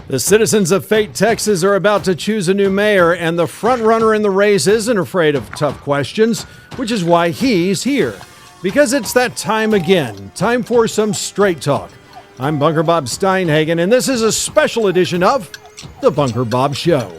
The citizens of Fate, Texas are about to choose a new mayor, and the frontrunner in the race isn't afraid of tough questions, which is why he's here. Because it's that time again. Time for some straight talk. I'm Bunker Bob Steinhagen, and this is a special edition of The Bunker Bob Show.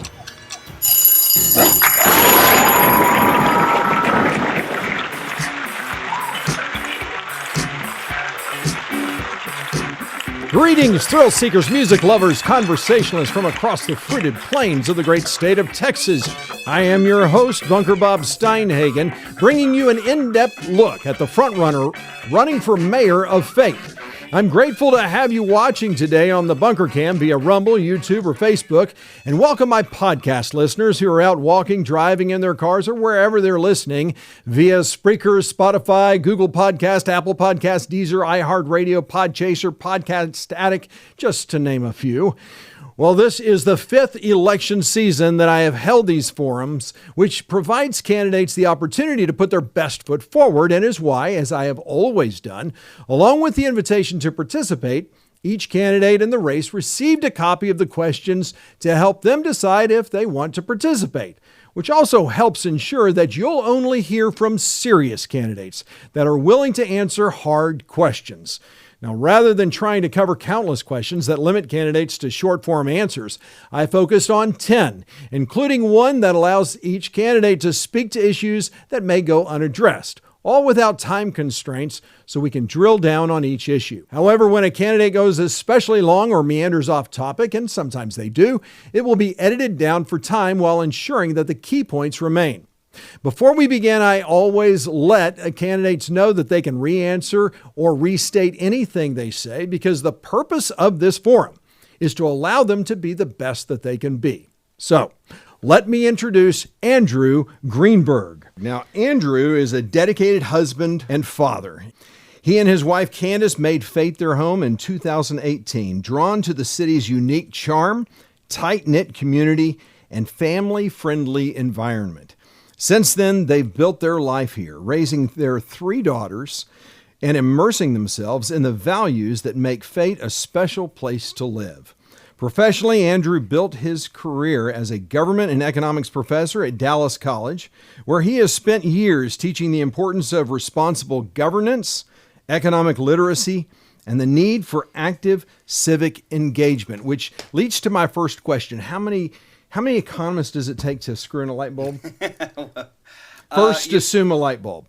Greetings, thrill seekers, music lovers, conversationalists from across the fruited plains of the great state of Texas. I am your host, Bunker Bob Steinhagen, bringing you an in-depth look at the frontrunner running for mayor of Fate. I'm grateful to have you watching today on the Bunker Cam via Rumble, YouTube, or Facebook, and welcome my podcast listeners who are out walking, driving in their cars, or wherever they're listening via Spreaker, Spotify, Google Podcast, Apple Podcast, Deezer, iHeartRadio, Podchaser, Podcast Addict, just to name a few. Well, this is the fifth election season that I have held these forums, which provides candidates the opportunity to put their best foot forward, and is why, as I have always done, along with the invitation to participate, each candidate in the race received a copy of the questions to help them decide if they want to participate, which also helps ensure that you'll only hear from serious candidates that are willing to answer hard questions. Now, rather than trying to cover countless questions that limit candidates to short-form answers, I focused on 10, including one that allows each candidate to speak to issues that may go unaddressed, all without time constraints, so we can drill down on each issue. However, when a candidate goes especially long or meanders off topic, and sometimes they do, it will be edited down for time while ensuring that the key points remain. Before we begin, I always let candidates know that they can re-answer or restate anything they say, because the purpose of this forum is to allow them to be the best that they can be. So, let me introduce Andrew Greenberg. Now, Andrew is a dedicated husband and father. He and his wife Candace made Fate their home in 2018, drawn to the city's unique charm, tight-knit community, and family-friendly environment. Since then, they've built their life here, raising their 3 daughters and immersing themselves in the values that make Fate a special place to live. Professionally, Andrew built his career as a government and economics professor at Dallas College, where he has spent years teaching the importance of responsible governance, economic literacy, and the need for active civic engagement, which leads to my first question. How many economists does it take to screw in a light bulb? First, assume a light bulb.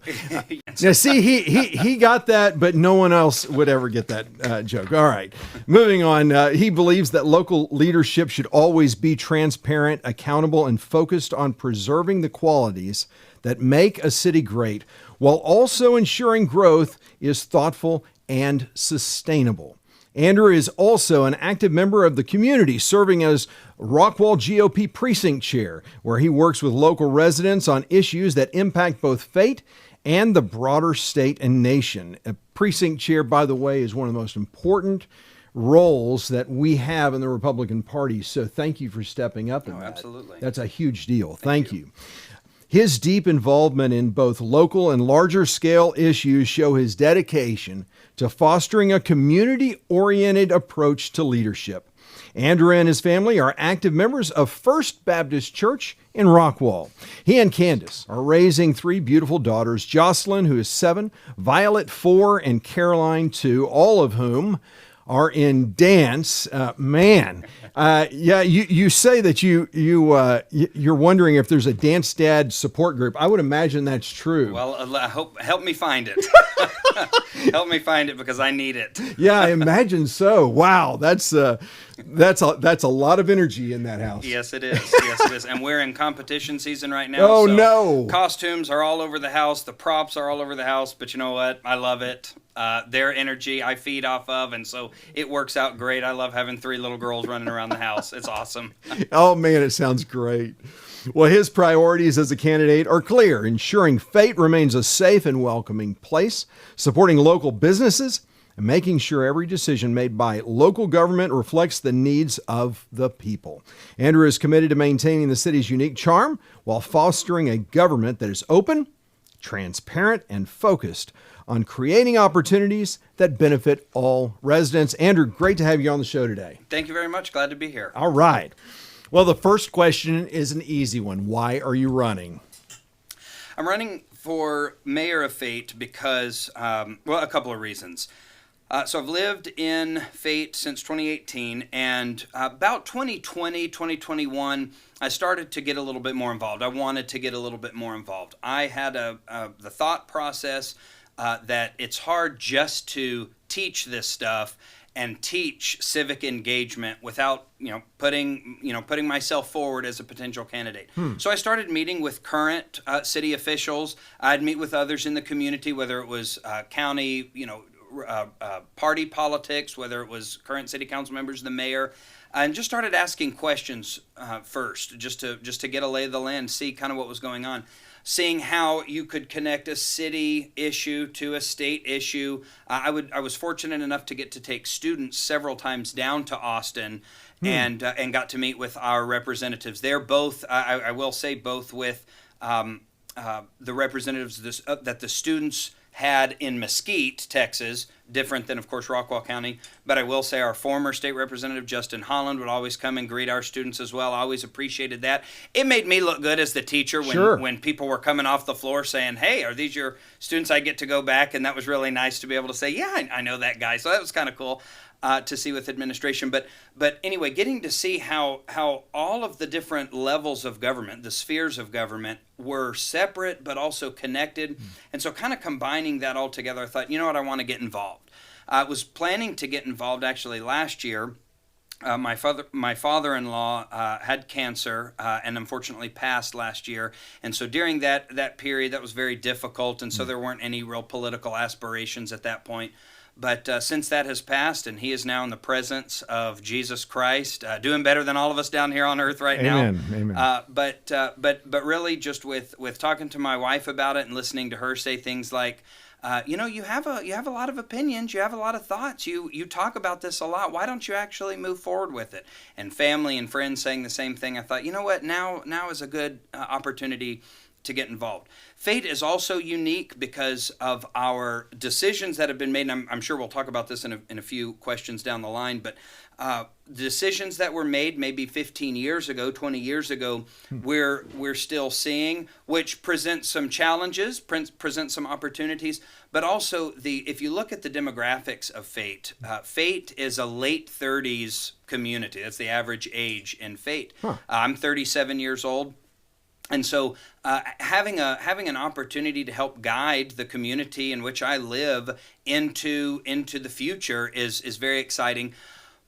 Now, see, he got that, but no one else would ever get that joke. All right, moving on. He believes that local leadership should always be transparent, accountable, and focused on preserving the qualities that make a city great, while also ensuring growth is thoughtful and sustainable. Andrew is also an active member of the community, serving as Rockwall GOP precinct chair, where he works with local residents on issues that impact both Fate and the broader state and nation. A precinct chair, by the way, is one of the most important roles that we have in the Republican Party. So thank you for stepping up in that. Absolutely. That's a huge deal. Thank you. His deep involvement in both local and larger scale issues show his dedication to fostering a community-oriented approach to leadership. Andrew and his family are active members of First Baptist Church in Rockwall. He and Candace are raising 3 beautiful daughters, Jocelyn, who is 7, Violet, 4, and Caroline, 2, all of whom are in dance. You say that you're wondering if there's a Dance Dad support group. I would imagine that's true. Well, help me find it. Help me find it, because I need it. Yeah, I imagine so. Wow, that's a lot of energy in that house. Yes, it is. Yes, it is. And we're in competition season right now. Oh, so no. Costumes are all over the house. The props are all over the house. But you know what? I love it. Their energy I feed off of, and so it works out great. I love having 3 little girls running around the house. It's awesome. Oh, man, it sounds great. Well, his priorities as a candidate are clear: ensuring Fate remains a safe and welcoming place, supporting local businesses, and making sure every decision made by local government reflects the needs of the people. Andrew is committed to maintaining the city's unique charm while fostering a government that is open, transparent, and focused on creating opportunities that benefit all residents. Andrew, great to have you on the show today. Thank you very much. Glad to be here. All right. Well, the first question is an easy one. Why are you running? I'm running for mayor of Fate because, a couple of reasons. So I've lived in Fate since 2018, and about 2020, 2021, I started to get a little bit more involved. I wanted to get a little bit more involved. I had the thought process that it's hard just to teach this stuff and teach civic engagement without, putting myself forward as a potential candidate. So I started meeting with current city officials. I'd meet with others in the community, whether it was county, party politics, whether it was current city council members, the mayor, and just started asking questions first, just to get a lay of the land, see kind of what was going on. Seeing how you could connect a city issue to a state issue. I was fortunate enough to get to take students several times down to Austin and got to meet with our representatives there. Both, I will say, both with the representatives that the students had in Mesquite, Texas, different than, of course, Rockwall County. But I will say our former state representative, Justin Holland, would always come and greet our students as well. I always appreciated that. It made me look good as the teacher when people were coming off the floor saying, hey, are these your students? I get to go back, and that was really nice to be able to say, yeah, I know that guy. So that was kind of cool to see with administration. But anyway, getting to see how all of the different levels of government, the spheres of government, were separate but also connected. And so kind of combining that all together, I thought, you know what, I want to get involved. I was planning to get involved actually last year. My father-in-law had cancer and unfortunately passed last year. And so during that period, that was very difficult. And so there weren't any real political aspirations at that point. But since that has passed, and he is now in the presence of Jesus Christ, doing better than all of us down here on earth right now. Amen. But really, just with talking to my wife about it and listening to her say things like, you have a lot of opinions, you have a lot of thoughts, you talk about this a lot. Why don't you actually move forward with it? And family and friends saying the same thing. I thought, you know what, now is a good opportunity to get involved. Fate is also unique because of our decisions that have been made. And I'm sure we'll talk about this in a few questions down the line, but decisions that were made maybe 15 years ago, 20 years ago, we're still seeing, which presents some challenges, presents some opportunities, but also if you look at the demographics of Fate, Fate is a late 30s community. That's the average age in Fate. I'm 37 years old. And so having an opportunity to help guide the community in which I live into the future is very exciting.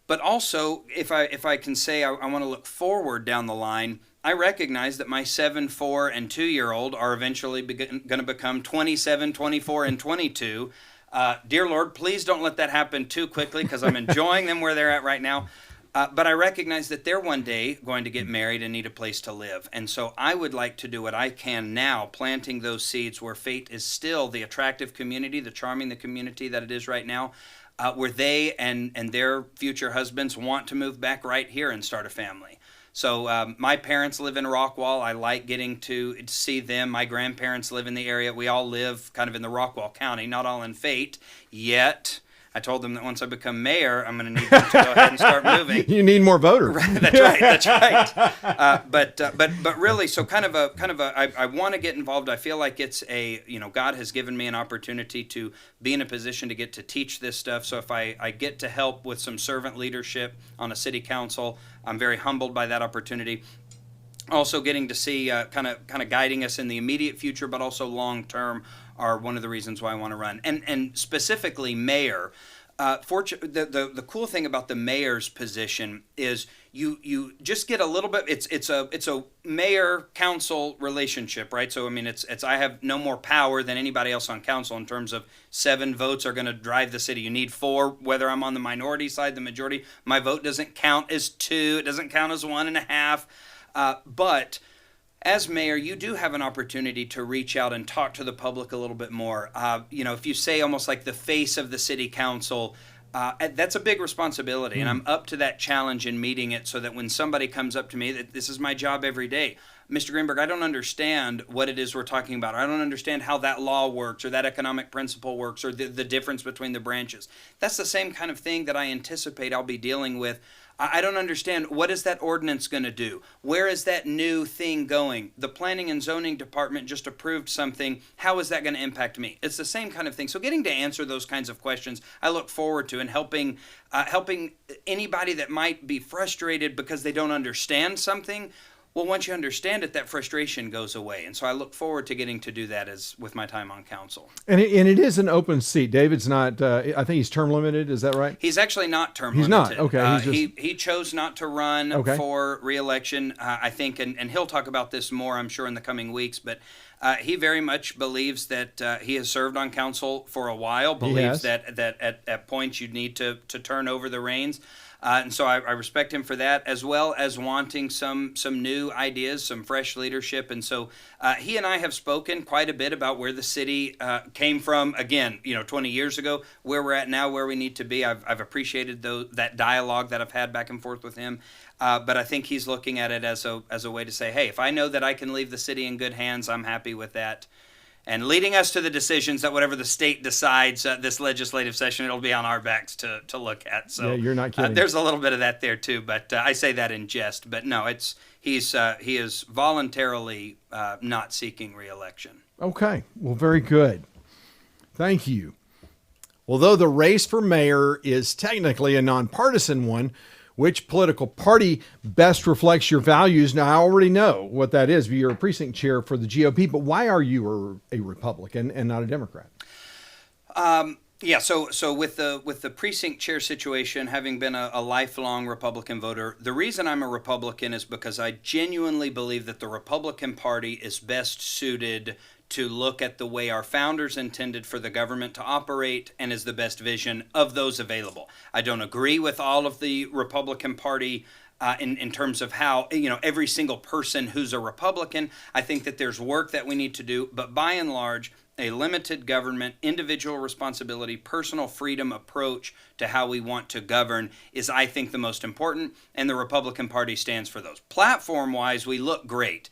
But also, if I can say I want to look forward down the line, I recognize that my 7, 4, and 2-year-old are eventually going to become 27, 24, and 22. Dear Lord, please don't let that happen too quickly because I'm enjoying them where they're at right now. But I recognize that they're one day going to get married and need a place to live. And so I would like to do what I can now, planting those seeds where Fate is still the attractive community, the charming community that it is right now, where they and their future husbands want to move back right here and start a family. So my parents live in Rockwall. I like getting to see them. My grandparents live in the area. We all live kind of in the Rockwall County, not all in Fate yet. I told them that once I become mayor, I'm going to need them to go ahead and start moving. You need more voters. That's right. But really, so I want to get involved. I feel like it's God has given me an opportunity to be in a position to get to teach this stuff. So if I get to help with some servant leadership on a city council, I'm very humbled by that opportunity. Also getting to see kind of guiding us in the immediate future, but also long term, are one of the reasons why I want to run. And specifically mayor. The cool thing about the mayor's position is you just get a little bit. It's a mayor council relationship, right? So I mean, it's I have no more power than anybody else on council in terms of 7 votes are going to drive the city. You need 4, whether I'm on the minority side, the majority. My vote doesn't count as 2. It doesn't count as 1.5. But As mayor, you do have an opportunity to reach out and talk to the public a little bit more. If you say almost like the face of the city council, that's a big responsibility, and I'm up to that challenge in meeting it so that when somebody comes up to me, that this is my job every day. Mr. Greenberg, I don't understand what it is we're talking about. I don't understand how that law works or that economic principle works or the difference between the branches. That's the same kind of thing that I anticipate I'll be dealing with. I don't understand, what is that ordinance going to do? Where is that new thing going? The planning and zoning department just approved something. How is that going to impact me? It's the same kind of thing. So getting to answer those kinds of questions, I look forward to, and helping anybody that might be frustrated because they don't understand something. Well, once you understand it, that frustration goes away. And so I look forward to getting to do that as with my time on council. And it is an open seat. David's not, I think he's term limited. Is that right? He's actually not term limited. He's not. Okay. He chose not to run for re-election, I think, and he'll talk about this more, I'm sure, in the coming weeks. But he very much believes that he has served on council for a while, believes that at points you need to turn over the reins. And so I respect him for that, as well as wanting some new ideas, some fresh leadership. And so he and I have spoken quite a bit about where the city came from, again, 20 years ago, where we're at now, where we need to be. I've appreciated that dialogue that I've had back and forth with him. But I think he's looking at it as a way to say, hey, if I know that I can leave the city in good hands, I'm happy with that. And leading us to the decisions that whatever the state decides this legislative session, it'll be on our backs to look at. So yeah, you're not kidding. There's a little bit of that there too, but I say that in jest. But no, he is voluntarily not seeking re-election. Okay, well, very good. Thank you. Although the race for mayor is technically a nonpartisan one, which political party best reflects your values? Now, I already know what that is. You're a precinct chair for the GOP, but why are you a Republican and not a Democrat? So with the precinct chair situation, having been a lifelong Republican voter, the reason I'm a Republican is because I genuinely believe that the Republican Party is best suited to look at the way our founders intended for the government to operate and is the best vision of those available. I don't agree with all of the Republican Party in terms of how, every single person who's a Republican. I think that there's work that we need to do, but by and large, a limited government, individual responsibility, personal freedom approach to how we want to govern is, I think, the most important, and the Republican Party stands for those. Platform-wise, we look great.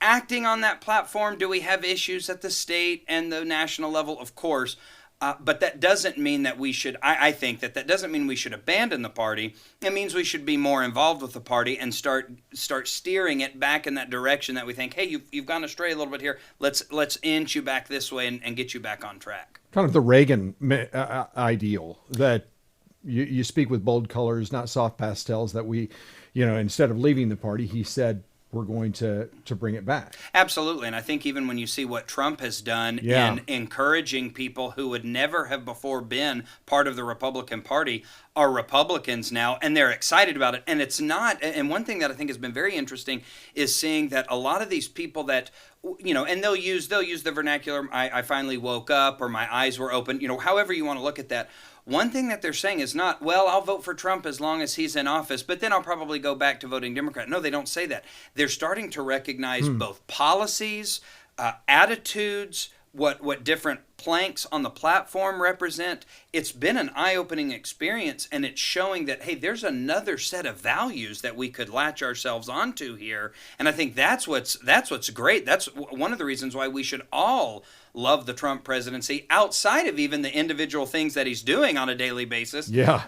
Acting on that platform, do we have issues at the state and the national level? Of course. But that doesn't mean that we should, I think that doesn't mean we should abandon the party. It means we should be more involved with the party and start steering it back in that direction that we think, hey, you've gone astray a little bit here. Let's inch you back this way and get you back on track. Kind of the Reagan ideal that you speak with bold colors, not soft pastels, that we, instead of leaving the party, he said, we're going to bring it back. Absolutely. And I think even when you see what Trump has done in encouraging people who would never have before been part of the Republican Party are Republicans now, and they're excited about it. And it's not, and one thing that I think has been very interesting is seeing that a lot of these people that, and they'll use the vernacular, I finally woke up, or my eyes were open, however you want to look at that. One thing that they're saying is not, well, I'll vote for Trump as long as he's in office, but then I'll probably go back to voting Democrat. No, they don't say that. They're starting to recognize both policies, attitudes, what different planks on the platform represent. It's been an eye-opening experience, and it's showing that, hey, there's another set of values that we could latch ourselves onto here. And I think that's what's great. That's one of the reasons why we should all love the Trump presidency outside of even the individual things that he's doing on a daily basis. Yeah.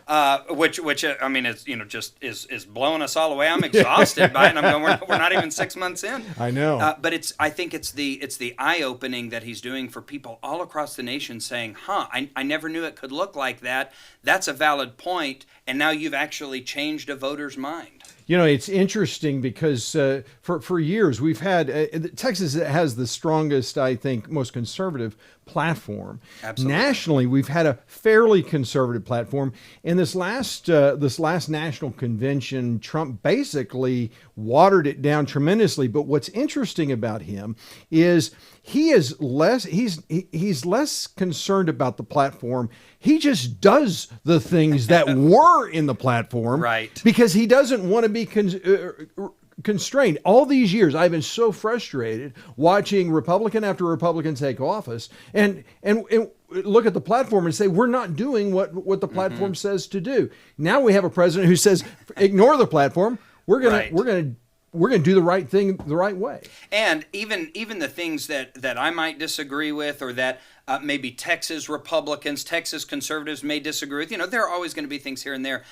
Which I mean, is just is blowing us all away. I'm exhausted by it. And I'm going, we're not even 6 months in. I know. But I think it's the eye-opening that he's doing for people all across the nation, saying, I never knew it could look like that. That's a valid point, and now you've actually changed a voter's mind. It's interesting because for years we've had Texas has the strongest, I think, most conservative platform. Absolutely. Nationally, we've had a fairly conservative platform. In this last national convention, Trump basically watered it down tremendously. But what's interesting about him is he's less concerned about the platform. He just does the things that were in the platform, right? Because he doesn't want to be constrained. All these years, I've been so frustrated watching Republican after Republican take office and look at the platform and say, we're not doing what the platform says to do. Now we have a president who says, ignore the platform. We're going to do the right thing the right way. And even the things that I might disagree with, or that maybe Texas Republicans, Texas conservatives may disagree with, there are always going to be things here and there.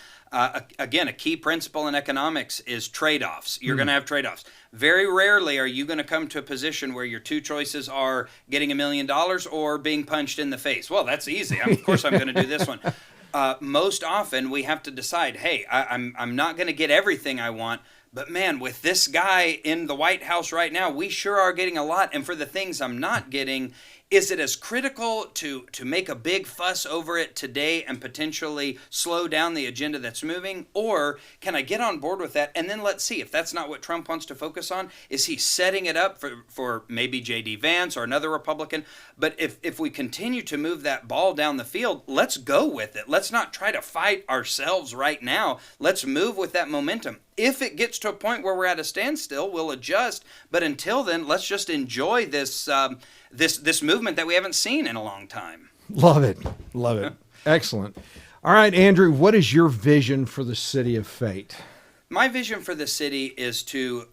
Again, a key principle in economics is trade-offs. You're going to have trade-offs. Very rarely are you going to come to a position where your two choices are getting $1 million or being punched in the face. Well, that's easy. Of course I'm going to do this one. Most often we have to decide, hey, I'm not going to get everything I want, but man, with this guy in the White House right now, we sure are getting a lot. And for the things I'm not getting, is it as critical to make a big fuss over it today and potentially slow down the agenda that's moving? Or can I get on board with that? And then let's see, if that's not what Trump wants to focus on, is he setting it up for maybe J.D. Vance or another Republican? But if we continue to move that ball down the field, let's go with it. Let's not try to fight ourselves right now. Let's move with that momentum. If it gets to a point where we're at a standstill, we'll adjust. But until then, let's just enjoy this this movement that we haven't seen in a long time. Love it. Excellent. All right, Andrew, what is your vision for the city of Fate? My vision for the city is to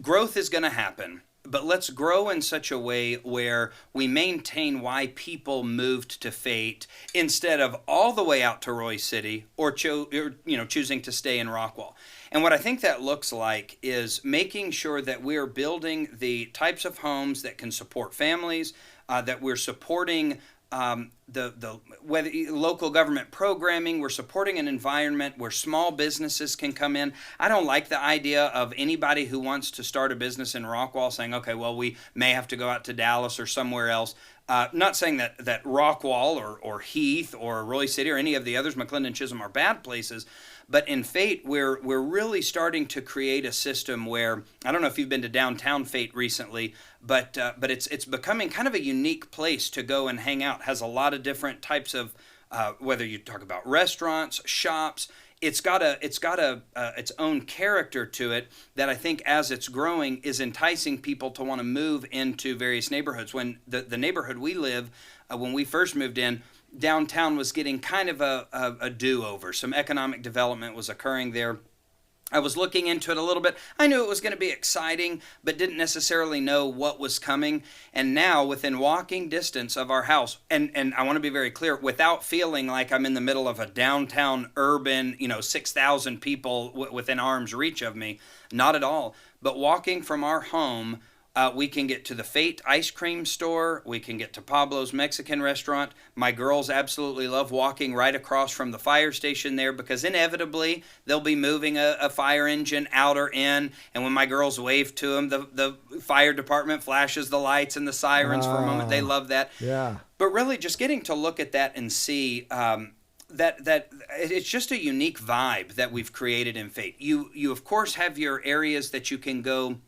growth is going to happen. But let's grow in such a way where we maintain why people moved to Fate instead of all the way out to Roy City or choosing to stay in Rockwall. And what I think that looks like is making sure that we're building the types of homes that can support families, that we're supporting the whether local government programming, we're supporting an environment where small businesses can come in. I don't like the idea of anybody who wants to start a business in Rockwall saying, okay, well, we may have to go out to Dallas or somewhere else. Not saying that Rockwall or Heath or Roy City or any of the others, McClendon, Chisholm, are bad places. But in Fate, we're really starting to create a system where, I don't know if you've been to downtown Fate recently, but it's becoming kind of a unique place to go and hang out. It has a lot of different types of, whether you talk about restaurants, shops, it's got its own character to it that I think as it's growing is enticing people to want to move into various neighborhoods. When the neighborhood we live, when we first moved in, downtown was getting kind of a do-over. Some economic development was occurring there. I was looking into it a little bit. I knew it was going to be exciting, but didn't necessarily know what was coming. And now, within walking distance of our house, and I want to be very clear, without feeling like I'm in the middle of a downtown urban, 6,000 people within arm's reach of me, not at all. But walking from our home, we can get to the Fate ice cream store. We can get to Pablo's Mexican restaurant. My girls absolutely love walking right across from the fire station there because inevitably they'll be moving a fire engine out or in. And when my girls wave to them, the fire department flashes the lights and the sirens for a moment. They love that. Yeah. But really just getting to look at that and see that it's just a unique vibe that we've created in Fate. You of course have your areas that you can go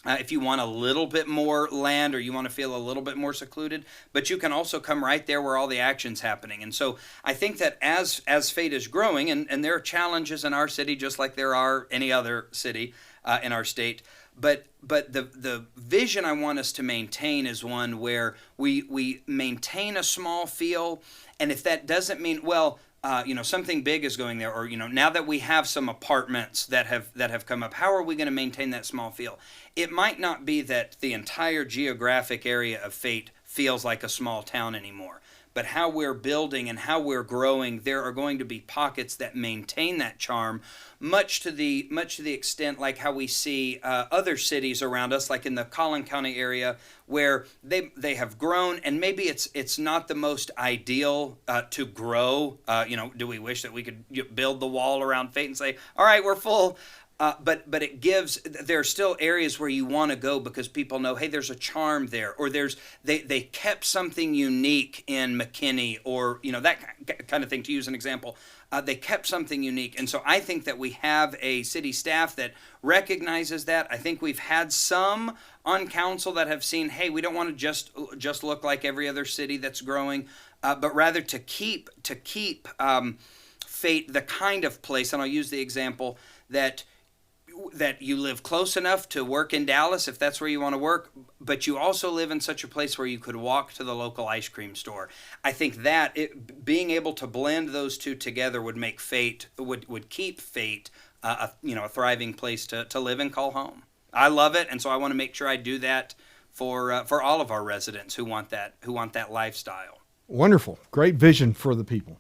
if you want a little bit more land or you want to feel a little bit more secluded, but you can also come right there where all the action's happening. And so I think that as Fate is growing, and there are challenges in our city just like there are any other city in our state, but the vision I want us to maintain is one where we maintain a small feel, and if that doesn't mean, well, something big is going there, or now that we have some apartments that have come up, how are we going to maintain that small feel? It might not be that the entire geographic area of Fate feels like a small town anymore, but how we're building and how we're growing, there are going to be pockets that maintain that charm, much to the extent like how we see other cities around us, like in the Collin County area, where they have grown, and maybe it's not the most ideal to grow. Do we wish that we could build the wall around Fate and say, all right, we're full? But it gives, there are still areas where you want to go because people know, hey, there's a charm there, or they kept something unique in McKinney, or that kind of thing, to use an example. They kept something unique, and so I think that we have a city staff that recognizes that. I think we've had some on council that have seen, hey, we don't want to just look like every other city that's growing, but rather to keep Fate the kind of place, and I'll use the example that that you live close enough to work in Dallas if that's where you want to work, but you also live in such a place where you could walk to the local ice cream store. I think that being able to blend those two together would make Fate, would keep Fate a thriving place to live and call home. I love it, and so I want to make sure I do that for all of our residents who want that lifestyle. Wonderful. Great vision for the people.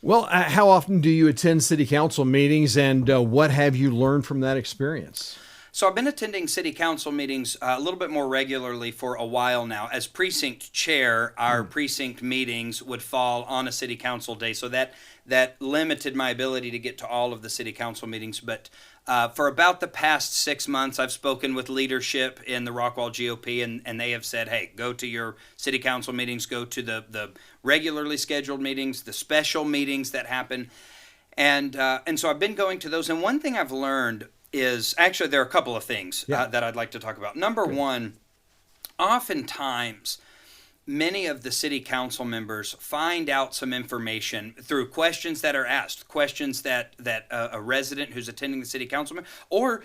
Well, how often do you attend city council meetings, and what have you learned from that experience? So I've been attending city council meetings a little bit more regularly for a while now. As precinct chair, our precinct meetings would fall on a city council day, so that limited my ability to get to all of the city council meetings. But for about the past 6 months, I've spoken with leadership in the Rockwall GOP, and they have said, hey, go to your city council meetings, go to the regularly scheduled meetings, the special meetings that happen. And so I've been going to those. And one thing I've learned is, actually, there are a couple of things that I'd like to talk about. Number one, oftentimes, many of the city council members find out some information through questions that are asked, questions that a resident who's attending the city council, or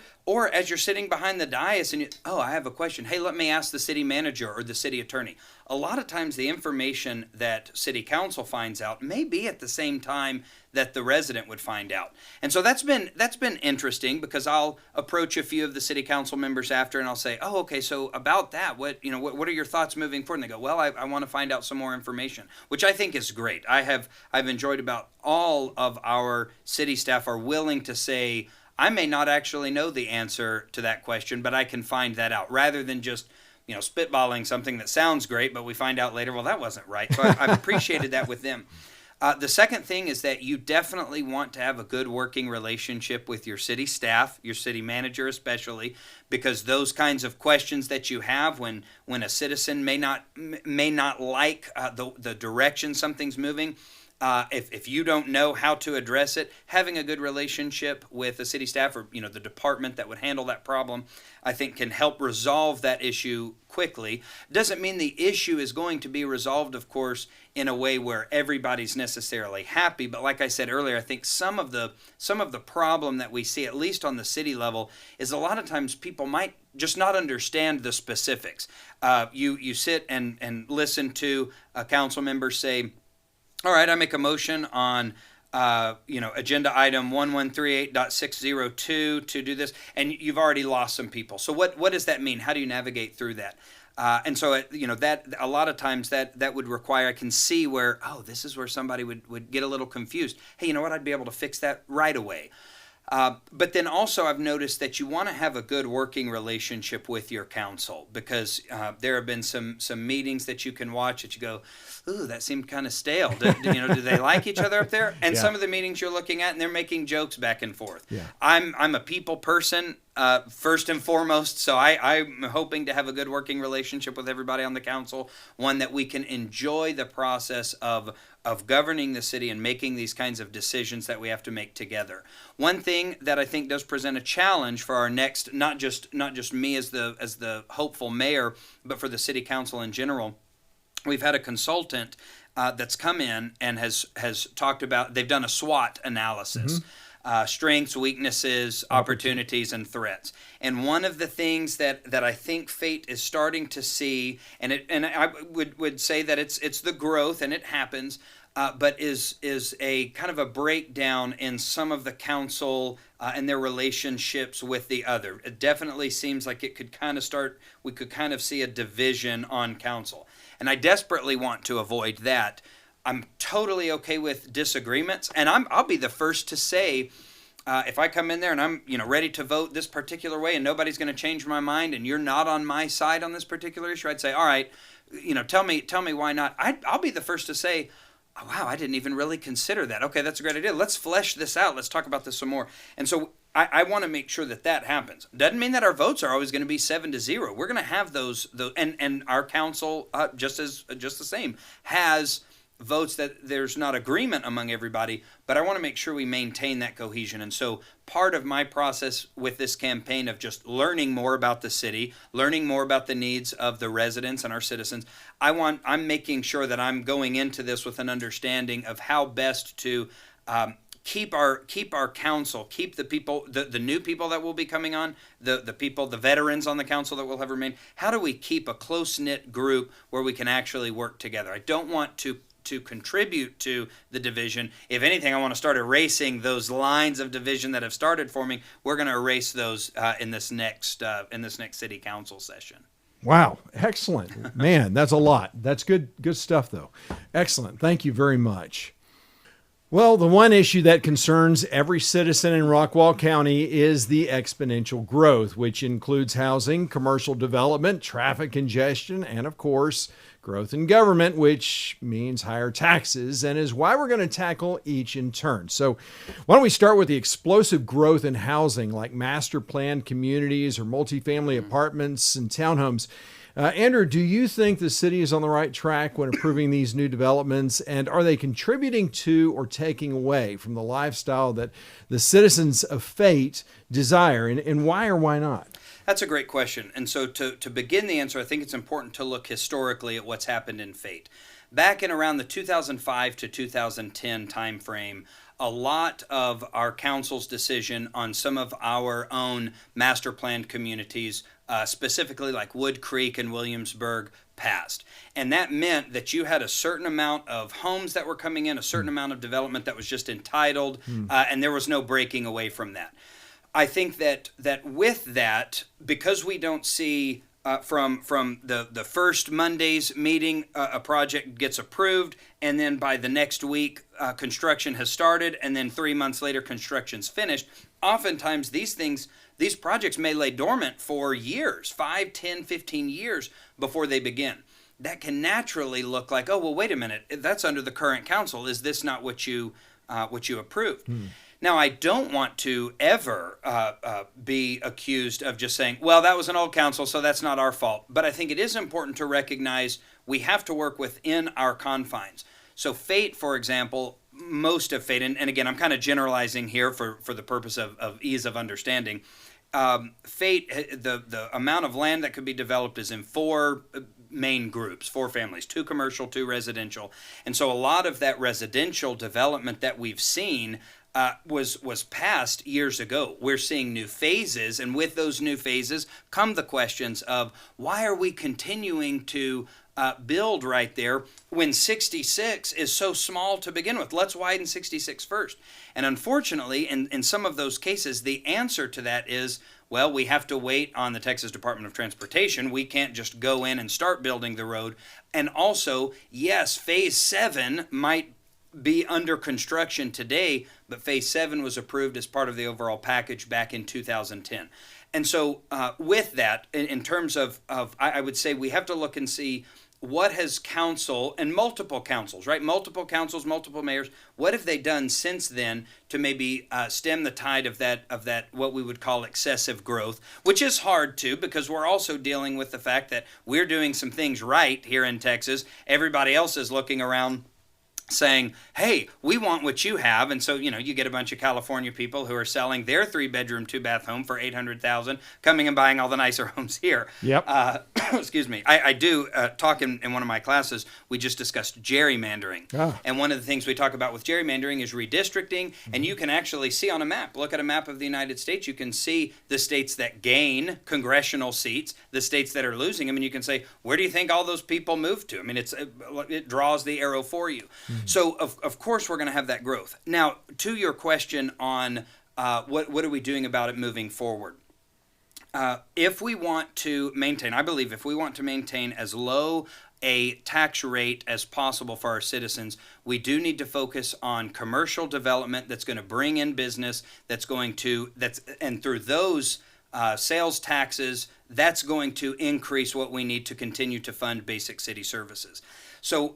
as you're sitting behind the dais and I have a question. Hey, let me ask the city manager or the city attorney. A lot of times the information that city council finds out may be at the same time that the resident would find out. And so that's been interesting, because I'll approach a few of the city council members after and I'll say, oh, okay, so about that, what are your thoughts moving forward? And they go, well, I want to find out some more information, which I think is great. I've enjoyed about all of our city staff are willing to say, I may not actually know the answer to that question, but I can find that out, rather than just spitballing something that sounds great, but we find out later, well, that wasn't right. So I've appreciated that with them. The second thing is that you definitely want to have a good working relationship with your city staff, your city manager especially, because those kinds of questions that you have when a citizen may not like the direction something's moving, if you don't know how to address it, having a good relationship with the city staff or the department that would handle that problem, I think can help resolve that issue quickly. Doesn't mean the issue is going to be resolved, of course, in a way where everybody's necessarily happy. But like I said earlier, I think some of the problem that we see, at least on the city level, is a lot of times people might just not understand the specifics. You sit and listen to a council member say, all right, I make a motion on agenda item 1138.602 to do this, and you've already lost some people. So what does that mean? How do you navigate through that? And so that a lot of times that would require, I can see where, this is where somebody would get a little confused. Hey, you know what? I'd be able to fix that right away. But then also I've noticed that you want to have a good working relationship with your council, because there have been some meetings that you can watch that you go, ooh, that seemed kind of stale. Do they like each other up there? And some of the meetings you're looking at, and they're making jokes back and forth. Yeah. I'm a people person first and foremost, so I'm hoping to have a good working relationship with everybody on the council, one that we can enjoy the process of governing the city and making these kinds of decisions that we have to make together. One thing that I think does present a challenge for our next, not just me as the hopeful mayor, but for the city council in general, we've had a consultant that's come in and has talked about, they've done a SWOT analysis. Strengths, weaknesses, opportunities, and threats. And one of the things that I think Fate is starting to see, and I would say that it's the growth, and it happens, but is a kind of a breakdown in some of the council and their relationships with the other. It definitely seems like it could kind of we could kind of see a division on council. And I desperately want to avoid that. I'm totally okay with disagreements, and I'll be the first to say, if I come in there and I'm ready to vote this particular way, and nobody's going to change my mind, and you're not on my side on this particular issue, I'd say, all right, tell me why not. I'll be the first to say, oh, wow, I didn't even really consider that. Okay, that's a great idea. Let's flesh this out. Let's talk about this some more. And so I want to make sure that happens. Doesn't mean that our votes are always going to be 7-0. We're going to have those and our council just the same has votes that there's not agreement among everybody, but I want to make sure we maintain that cohesion. And so part of my process with this campaign of just learning more about the city, learning more about the needs of the residents and our citizens, I'm making sure that I'm going into this with an understanding of how best to keep our council, keep the people, the new people that will be coming on, the people, the veterans on the council that will have remained? How do we keep a close-knit group where we can actually work together? I don't want to contribute to the division. If anything, I want to start erasing those lines of division that have started forming. We're going to erase those in this next city council session. Wow, excellent. Man, that's a lot. That's good stuff, though. Excellent. Thank you very much. Well, the one issue that concerns every citizen in Rockwall County is the exponential growth, which includes housing, commercial development, traffic congestion, and of course, growth in government, which means higher taxes, and is why we're going to tackle each in turn. So why don't we start with the explosive growth in housing, like master planned communities or multifamily apartments and townhomes. Andrew, do you think the city is on the right track when approving these new developments, and are they contributing to or taking away from the lifestyle that the citizens of Fate desire, and why or why not? That's a great question. And so to begin the answer, I think it's important to look historically at what's happened in Fate. Back in around the 2005 to 2010 timeframe, a lot of our council's decision on some of our own master planned communities, specifically like Wood Creek and Williamsburg, passed. And that meant that you had a certain amount of homes that were coming in, a certain amount of development that was just entitled, and there was no breaking away from that. I think that with that, because we don't see from the first Monday's meeting, a project gets approved, and then by the next week, construction has started, and then 3 months later, construction's finished. Oftentimes, these projects may lay dormant for years, 5, 10, 15 years before they begin. That can naturally look like, oh, well, wait a minute, that's under the current council. Is this not what you approved? Now, I don't want to ever be accused of just saying, well, that was an old council, so that's not our fault. But I think it is important to recognize we have to work within our confines. So Fate, for example, most of Fate, and again, I'm kind of generalizing here for the purpose of ease of understanding. Fate, the amount of land that could be developed is in 4 main groups, 4 families, 2 commercial, 2 residential. And so a lot of that residential development that we've seen was passed years ago. We're seeing new phases, and with those new phases come the questions of why are we continuing to build right there when 66 is so small to begin with? Let's widen 66 first. And unfortunately, in some of those cases, the answer to that is, well, we have to wait on the Texas Department of Transportation. We can't just go in and start building the road. And also, yes, Phase 7 might be under construction today, but Phase 7 was approved as part of the overall package back in 2010. And so with that, in terms of I would say we have to look and see what has council and multiple councils, right? Multiple councils, multiple mayors, what have they done since then to maybe stem the tide of that what we would call excessive growth, which is hard to, because we're also dealing with the fact that we're doing some things right here in Texas. Everybody else is looking around saying, hey, we want what you have. And so, you get a bunch of California people who are selling their 3-bedroom, 2-bath home for $800,000, coming and buying all the nicer homes here. Yep. Excuse me. I do talk in one of my classes, we just discussed gerrymandering. Oh. And one of the things we talk about with gerrymandering is redistricting. And you can actually see on a map, look at a map of the United States, you can see the states that gain congressional seats, the states that are losing them, and you can say, where do you think all those people move to? I mean, it draws the arrow for you. So, of course, we're going to have that growth. Now, to your question on what are we doing about it moving forward? If we want to maintain, I believe if we want to maintain as low a tax rate as possible for our citizens, we do need to focus on commercial development that's going to bring in business, and through those sales taxes, that's going to increase what we need to continue to fund basic city services. So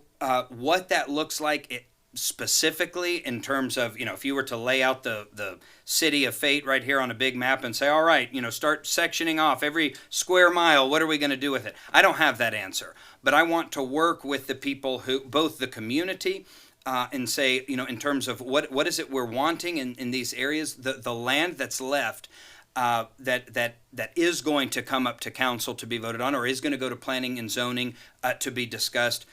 what that looks like specifically in terms of, if you were to lay out the city of Fate right here on a big map and say, all right, start sectioning off every square mile, what are we going to do with it? I don't have that answer, but I want to work with the people who, both the community and say, in terms of what is it we're wanting in these areas, the land that's left, that is going to come up to council to be voted on, or is going to go to planning and zoning to be discussed.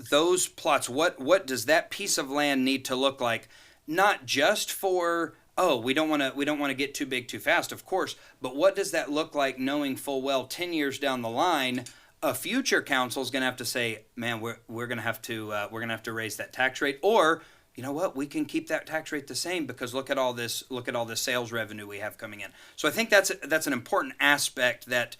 Those plots, what does that piece of land need to look like, not just for, oh, we don't want to get too big too fast, of course, but what does that look like knowing full well 10 years down the line a future council is going to have to say, man, we're going to have to raise that tax rate, or you know what, we can keep that tax rate the same because look at all this sales revenue we have coming in. So I think that's an important aspect that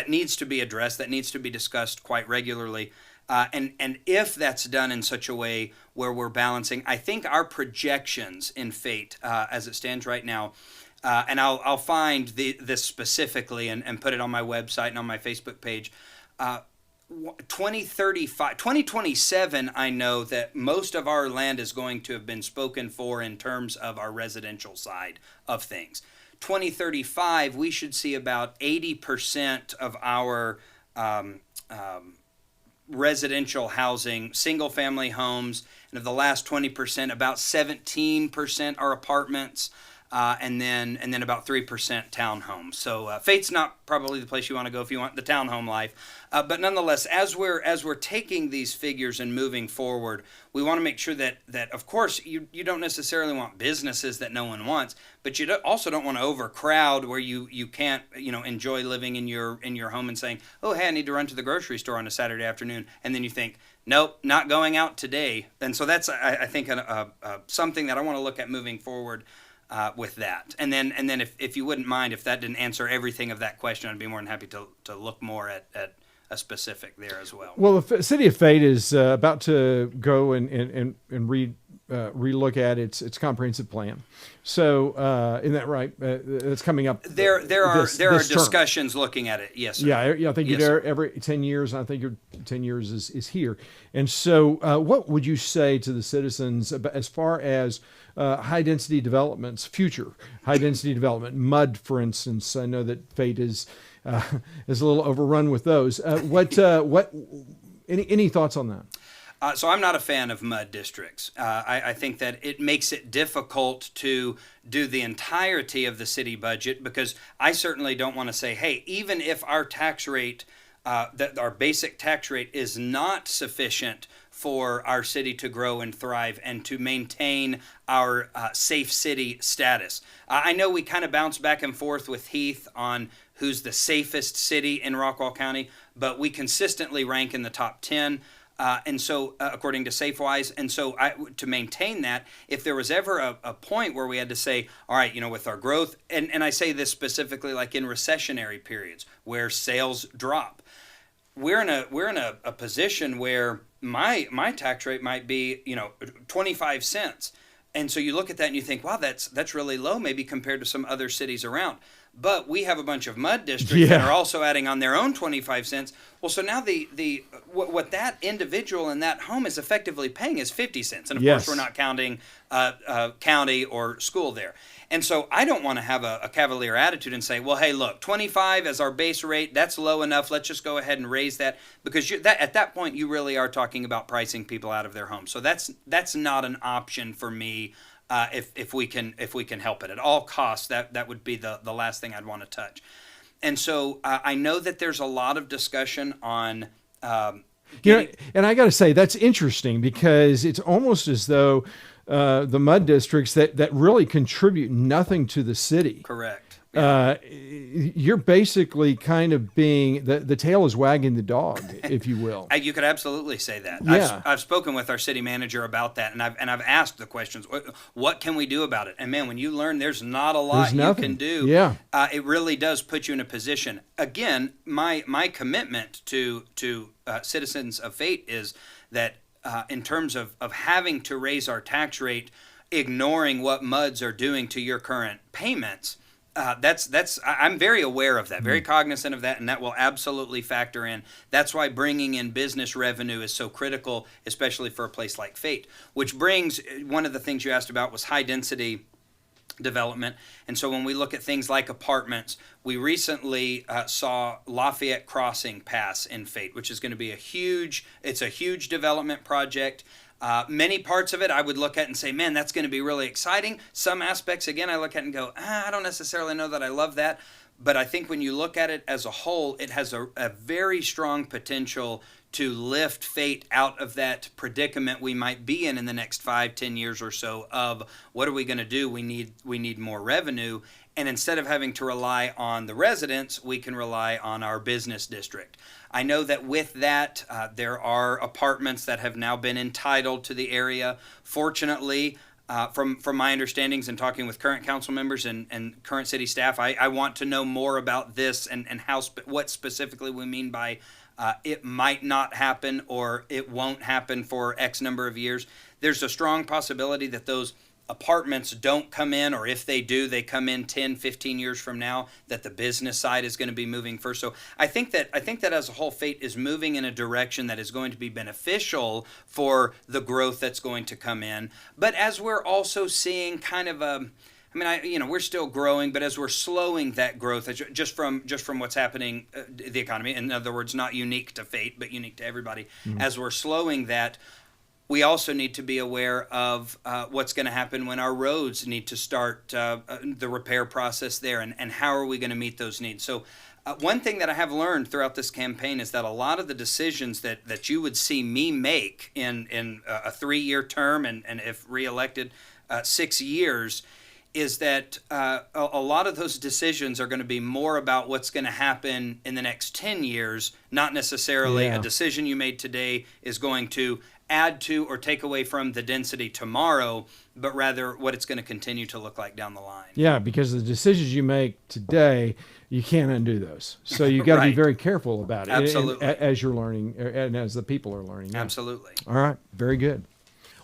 needs to be addressed, that needs to be discussed quite regularly. And if that's done in such a way where we're balancing, I think our projections in FATE as it stands right now, and I'll find this specifically and put it on my website and on my Facebook page. 2027, I know that most of our land is going to have been spoken for in terms of our residential side of things. 2035, we should see about 80% of our residential housing, single-family homes, and of the last 20%, about 17% are apartments. And then about 3% townhomes. So FATE's not probably the place you want to go if you want the townhome life. But nonetheless, as we're taking these figures and moving forward, we want to make sure that of course you don't necessarily want businesses that no one wants, but you also don't want to overcrowd where you can't enjoy living in your home and saying, oh hey, I need to run to the grocery store on a Saturday afternoon, and then you think, nope, not going out today. And so that's I think something that I want to look at moving forward. With that. And then if you wouldn't mind, if that didn't answer everything of that question, I'd be more than happy to look more at a specific there as well. Well, the City of Fate is about to go and relook at its comprehensive plan. So, isn't that right? It's coming up. There are discussions looking at it. Yes, sir. Yeah. I think every 10 years. I think your 10 years is here. And so, what would you say to the citizens as far as high density developments, future high density development, MUD, for instance? I know that Fate is a little overrun with those. Any thoughts on that? So I'm not a fan of MUD districts. I think that it makes it difficult to do the entirety of the city budget, because I certainly don't want to say, hey, even if our tax rate, that our basic tax rate is not sufficient for our city to grow and thrive and to maintain our safe city status. I know we kind of bounce back and forth with Heath on who's the safest city in Rockwall County, but we consistently rank in the top 10. And so, according to SafeWise, and so to maintain that, if there was ever a point where we had to say, all right, with our growth, and I say this specifically like in recessionary periods where sales drop, we're in a position where my tax rate might be 25 cents. And so you look at that and you think, wow, that's really low, maybe compared to some other cities around. But we have a bunch of MUD districts that are also adding on their own 25 cents. Well, so now what that individual in that home is effectively paying is 50 cents. And of course, we're not counting county or school there. And so I don't want to have a cavalier attitude and say, well, hey, look, 25 as our base rate, that's low enough. Let's just go ahead and raise that, because at that point you really are talking about pricing people out of their home. So that's not an option for me. If we can help it at all costs, that would be the last thing I'd want to touch. And so I know that there's a lot of discussion on. And I got to say that's interesting, because it's almost as though the MUD districts that really contribute nothing to the city. Correct. You're basically kind of being the tail is wagging the dog, if you will. You could absolutely say that. Yeah. I've spoken with our city manager about that, and I've asked the questions. What can we do about it? And man, when you learn there's not a lot you can do, it really does put you in a position. Again, my commitment to citizens of Fate is that in terms of having to raise our tax rate, ignoring what MUDs are doing to your current payments. I'm very aware of that, very cognizant of that, and that will absolutely factor in. That's why bringing in business revenue is so critical, especially for a place like Fate. Which brings, one of the things you asked about was high density development. And so when we look at things like apartments, we recently saw Lafayette Crossing pass in Fate, which is going to be a huge development project. Many parts of it I would look at and say, man, that's going to be really exciting. Some aspects, again, I look at and go, I don't necessarily know that I love that. But I think when you look at it as a whole, it has a very strong potential to lift Fate out of that predicament we might be in the next 5-10 years or so of what are we going to do? We need more revenue. And instead of having to rely on the residents, we can rely on our business district. I know that with that, there are apartments that have now been entitled to the area. Fortunately, from my understandings and talking with current council members and current city staff, I want to know more about this and what specifically we mean by it might not happen or it won't happen for X number of years. There's a strong possibility that those apartments don't come in, or if they do, they come in 10, 15 years from now, that the business side is going to be moving first. So I think that as a whole, Fate is moving in a direction that is going to be beneficial for the growth that's going to come in. But as we're also seeing kind of we're still growing, but as we're slowing that growth, just from what's happening, the economy, in other words, not unique to Fate, but unique to everybody, as we're slowing that, we also need to be aware of what's going to happen when our roads need to start the repair process there, and how are we going to meet those needs. So one thing that I have learned throughout this campaign is that a lot of the decisions that you would see me make in a 3-year term and if reelected 6 years, is that a lot of those decisions are going to be more about what's going to happen in the next 10 years, not necessarily a decision you made today is going to add to or take away from the density tomorrow, but rather what it's going to continue to look like down the line. Yeah, because the decisions you make today, you can't undo those. So you've got to be very careful about it. Absolutely. As you're learning and as the people are learning. Yeah. Absolutely. All right. Very good.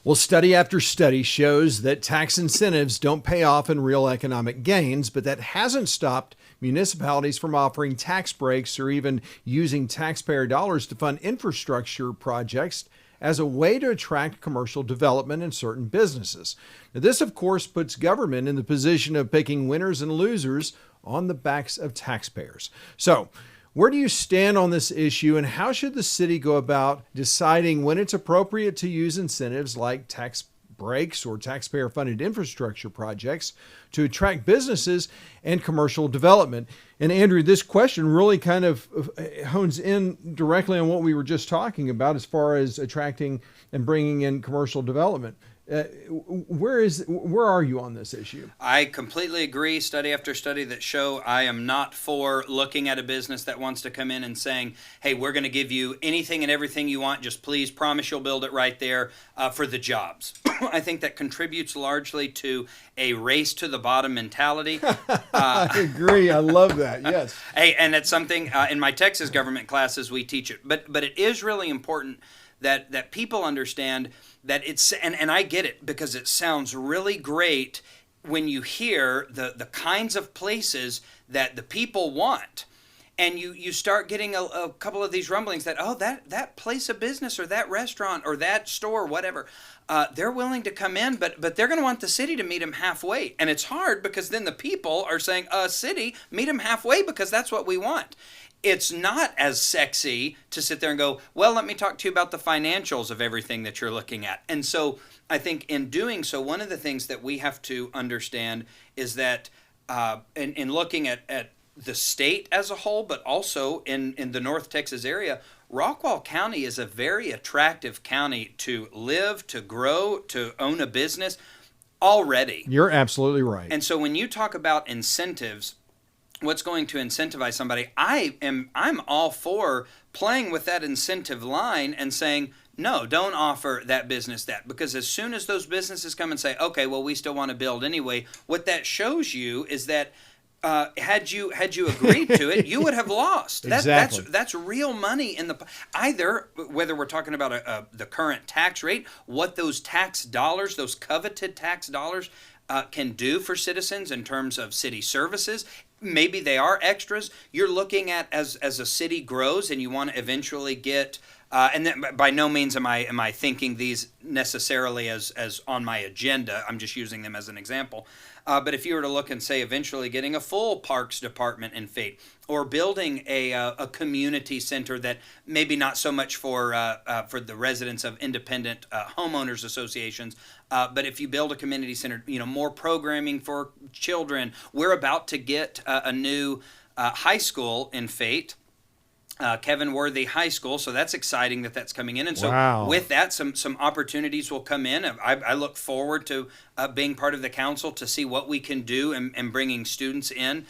Well, study after study shows that tax incentives don't pay off in real economic gains, but that hasn't stopped municipalities from offering tax breaks or even using taxpayer dollars to fund infrastructure projects as a way to attract commercial development in certain businesses. Now, this, of course, puts government in the position of picking winners and losers on the backs of taxpayers. So, where do you stand on this issue, and how should the city go about deciding when it's appropriate to use incentives like tax breaks or taxpayer-funded infrastructure projects to attract businesses and commercial development? And Andrew, this question really kind of hones in directly on what we were just talking about as far as attracting and bringing in commercial development. Where are you on this issue? I completely agree. Study after study that show I am not for looking at a business that wants to come in and saying, hey, we're going to give you anything and everything you want. Just please promise you'll build it right there for the jobs. I think that contributes largely to a race to the bottom mentality. I agree. I love that. Yes. Hey, and it's something in my Texas government classes we teach it. But it is really important that people understand that it's, and I get it because it sounds really great when you hear the kinds of places that the people want. And you start getting a couple of these rumblings that, oh, that place of business or that restaurant or that store, whatever, they're willing to come in, but they're going to want the city to meet them halfway. And it's hard because then the people are saying, city, meet them halfway because that's what we want. It's not as sexy to sit there and go, well, let me talk to you about the financials of everything that you're looking at. And so I think in doing so, one of the things that we have to understand is that in looking at the state as a whole, but also in the North Texas area, Rockwall County is a very attractive county to live, to grow, to own a business already. You're absolutely right. And so when you talk about incentives, what's going to incentivize somebody, I'm all for playing with that incentive line and saying, no, don't offer that business that. Because as soon as those businesses come and say, okay, well, we still want to build anyway, what that shows you is that had you agreed to it, you would have lost. Exactly. That's real money in the either whether we're talking about the current tax rate, what those tax dollars, those coveted tax dollars, can do for citizens in terms of city services. Maybe they are extras. You're looking at as a city grows and you want to eventually get. And then by no means am I thinking these necessarily as on my agenda. I'm just using them as an example. But if you were to look and say eventually getting a full parks department in Fate, or building a community center that maybe not so much for the residents of independent homeowners associations, but if you build a community center, more programming for children. We're about to get a new high school in Fate. Kevin Worthy High School, so that's exciting that that's coming in. And so Wow. with that, some opportunities will come in. I look forward to being part of the council to see what we can do and bringing students in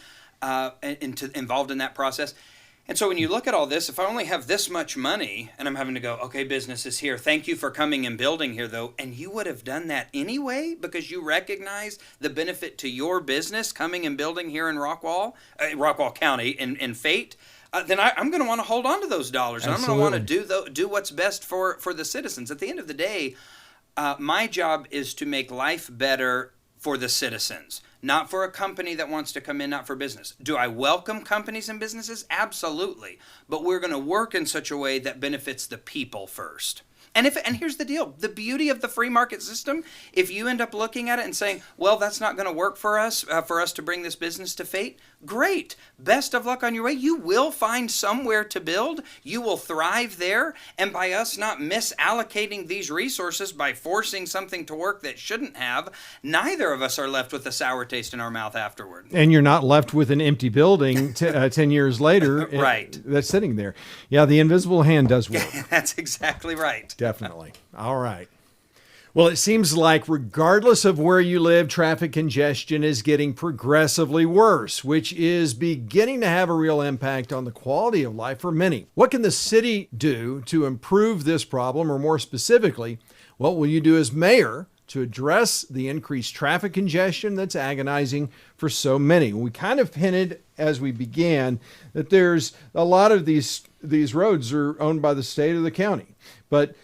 involved in that process. And so when you look at all this, if I only have this much money and I'm having to go, okay, business is here. Thank you for coming and building here, though. And you would have done that anyway because you recognize the benefit to your business coming and building here in Rockwall County in Fate. Then I'm going to want to hold on to those dollars. And Absolutely. I'm going to want to do what's best for the citizens. At the end of the day, my job is to make life better for the citizens, not for a company that wants to come in, not for business. Do I welcome companies and businesses? Absolutely. But we're going to work in such a way that benefits the people first. And here's the deal. The beauty of the free market system, if you end up looking at it and saying, well, that's not going to work for us to bring this business to Fate, great. Best of luck on your way. You will find somewhere to build. You will thrive there. And by us not misallocating these resources by forcing something to work that shouldn't have, neither of us are left with a sour taste in our mouth afterward. And you're not left with an empty building 10 years later. Right. That's sitting there. Yeah, the invisible hand does work. That's exactly right. Definitely. All right. Well, it seems like regardless of where you live, traffic congestion is getting progressively worse, which is beginning to have a real impact on the quality of life for many. What can the city do to improve this problem, or more specifically, what will you do as mayor to address the increased traffic congestion that's agonizing for so many? We kind of hinted as we began that there's a lot of these roads are owned by the state or the county, but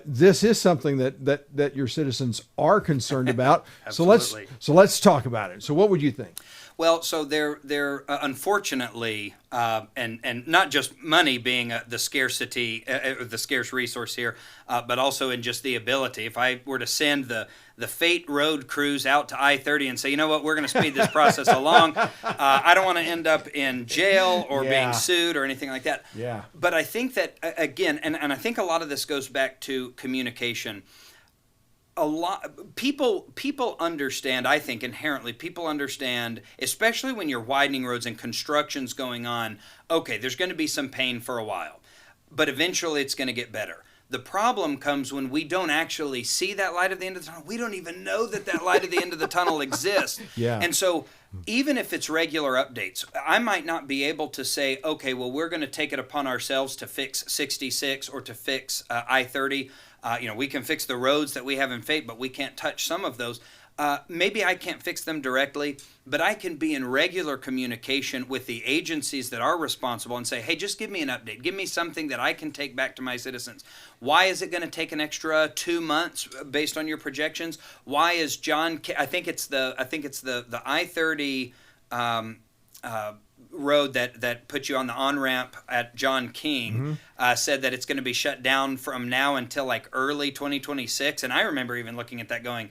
this is something that your citizens are concerned about. Absolutely. So let's talk about it. So what would you think? Well, so they're unfortunately, and not just money being the scarcity, the scarce resource here, but also in just the ability. If I were to send the Fate road crews out to I-30 and say, you know what, we're going to speed this process along, I don't want to end up in jail or being sued or anything like that. Yeah. But I think that, again, and I think a lot of this goes back to communication. A lot people understand, I think inherently people understand, especially when you're widening roads and construction's going on, okay, there's going to be some pain for a while, but eventually it's going to get better. The problem comes when we don't actually see that light at the end of the tunnel. We don't even know that light at the end of the tunnel exists. Yeah. And so even if it's regular updates, I might not be able to say, okay, well, we're going to take it upon ourselves to fix 66 or to fix I-30. We can fix the roads that we have in Fate, but we can't touch some of those. Maybe I can't fix them directly, but I can be in regular communication with the agencies that are responsible and say, hey, just give me an update. Give me something that I can take back to my citizens. Why is it going to take an extra 2 months based on your projections? Why is I think it's the I-30 road that puts you on the on-ramp at John King, said that it's going to be shut down from now until like early 2026. And I remember even looking at that going,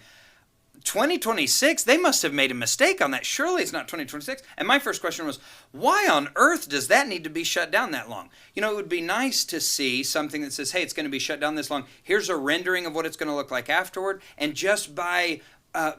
2026? They must have made a mistake on that. Surely it's not 2026. And my first question was, why on earth does that need to be shut down that long? It would be nice to see something that says, hey, it's going to be shut down this long. Here's a rendering of what it's going to look like afterward. And just by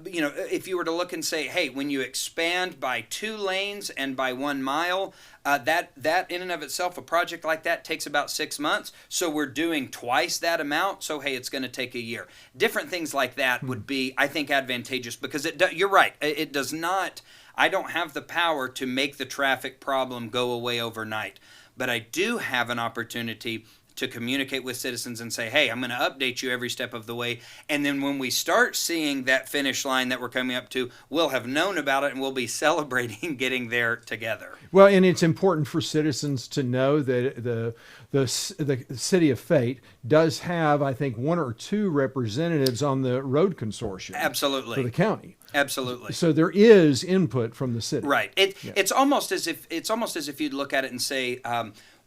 if you were to look and say, hey, when you expand by 2 lanes and by 1 mile, that in and of itself, a project like that takes about 6 months. So we're doing twice that amount. So, hey, it's going to take a year. Different things like that would be, I think, advantageous because you're right. It does not, I don't have the power to make the traffic problem go away overnight. But I do have an opportunity to communicate with citizens and say, hey, I'm going to update you every step of the way. And then when we start seeing that finish line that we're coming up to, we'll have known about it and we'll be celebrating getting there together. Well, and it's important for citizens to know that the city of Fate does have, I think, 1 or 2 representatives on the road consortium. Absolutely. For the county. Absolutely. So there is input from the city. Right. It's almost as if you'd look at it and say,